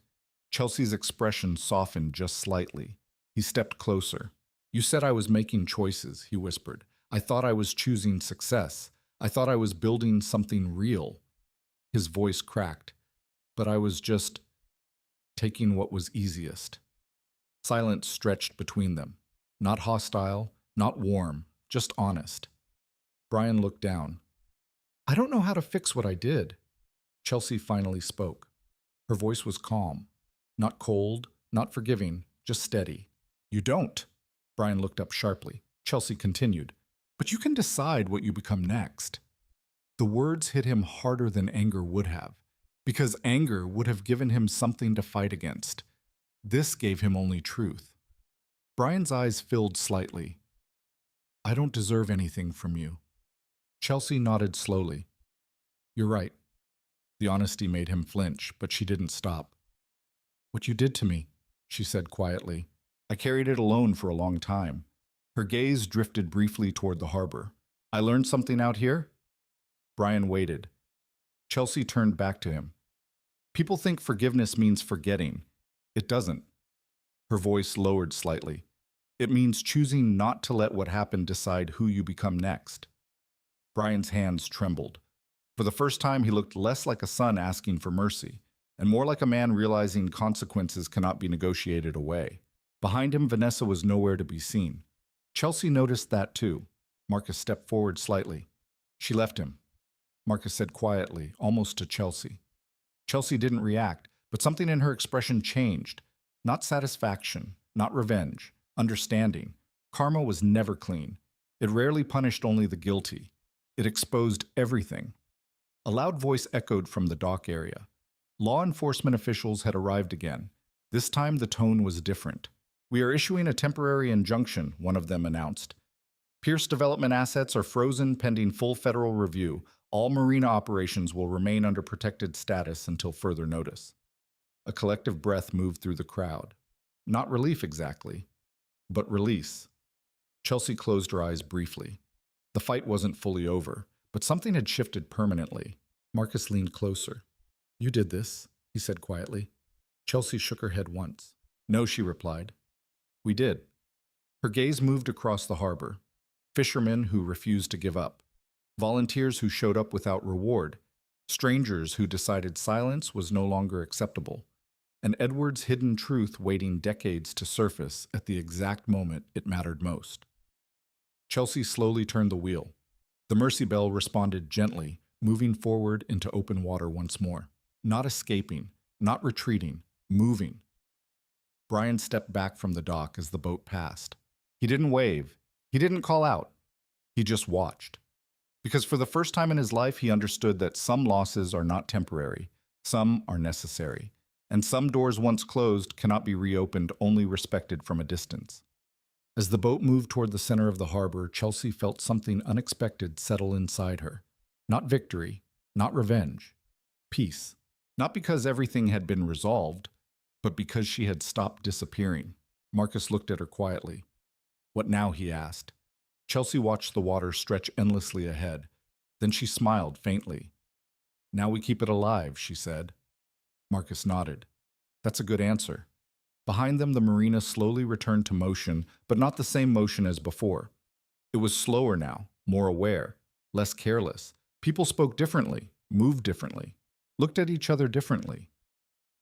Chelsea's expression softened just slightly. He stepped closer. You said I was making choices, he whispered. I thought I was choosing success. I thought I was building something real. His voice cracked. But I was just taking what was easiest. Silence stretched between them. Not hostile, not warm, just honest. Brian looked down. I don't know how to fix what I did. Chelsea finally spoke. Her voice was calm. Not cold, not forgiving, just steady. You don't. Brian looked up sharply. Chelsea continued. But you can decide what you become next. The words hit him harder than anger would have, because anger would have given him something to fight against. This gave him only truth. Brian's eyes filled slightly. I don't deserve anything from you. Chelsea nodded slowly. You're right. The honesty made him flinch, but she didn't stop. "What you did to me," she said quietly. "I carried it alone for a long time." Her gaze drifted briefly toward the harbor. "I learned something out here?" Brian waited. Chelsea turned back to him. "People think forgiveness means forgetting. It doesn't." Her voice lowered slightly. "It means choosing not to let what happened decide who you become next." Brian's hands trembled. For the first time, he looked less like a son asking for mercy, and more like a man realizing consequences cannot be negotiated away. Behind him, Vanessa was nowhere to be seen. Chelsea noticed that too. Marcus stepped forward slightly. "She left him," Marcus said quietly, almost to Chelsea. Chelsea didn't react, but something in her expression changed. Not satisfaction, not revenge, understanding. Karma was never clean. It rarely punished only the guilty. It exposed everything. A loud voice echoed from the dock area. Law enforcement officials had arrived again. This time the tone was different. "We are issuing a temporary injunction," one of them announced. "Pierce development assets are frozen pending full federal review. All marina operations will remain under protected status until further notice." A collective breath moved through the crowd. Not relief exactly, but release. Chelsea closed her eyes briefly. The fight wasn't fully over, but something had shifted permanently. Marcus leaned closer. "You did this," he said quietly. Chelsea shook her head once. "No," she replied. "We did." Her gaze moved across the harbor. Fishermen who refused to give up. Volunteers who showed up without reward. Strangers who decided silence was no longer acceptable. And Edward's hidden truth waiting decades to surface at the exact moment it mattered most. Chelsea slowly turned the wheel. The Mercy Belle responded gently, moving forward into open water once more. Not escaping, not retreating, moving. Brian stepped back from the dock as the boat passed. He didn't wave. He didn't call out. He just watched. Because for the first time in his life, he understood that some losses are not temporary, some are necessary, and some doors once closed cannot be reopened, only respected from a distance. As the boat moved toward the center of the harbor, Chelsea felt something unexpected settle inside her. Not victory, not revenge. Peace. Not because everything had been resolved, but because she had stopped disappearing. Marcus looked at her quietly. "What now?" he asked. Chelsea watched the water stretch endlessly ahead. Then she smiled faintly. "Now we keep it alive," she said. Marcus nodded. "That's a good answer." Behind them, the marina slowly returned to motion, but not the same motion as before. It was slower now, more aware, less careless. People spoke differently, moved differently, looked at each other differently.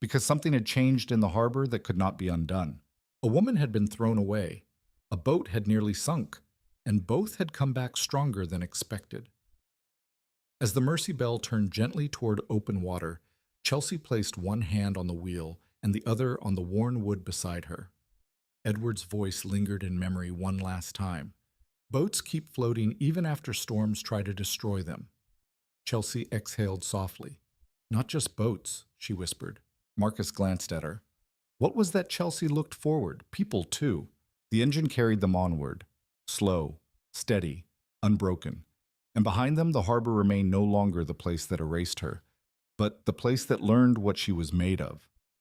Because something had changed in the harbor that could not be undone. A woman had been thrown away. A boat had nearly sunk, and both had come back stronger than expected. As the Mercy Belle turned gently toward open water, Chelsea placed one hand on the wheel and the other on the worn wood beside her. Edward's voice lingered in memory one last time. "Boats keep floating even after storms try to destroy them." Chelsea exhaled softly. "Not just boats," she whispered. Marcus glanced at her. What was that Chelsea looked forward? People, too. The engine carried them onward. Slow, steady, unbroken. And behind them, the harbor remained no longer the place that erased her, but the place that learned what she was made of.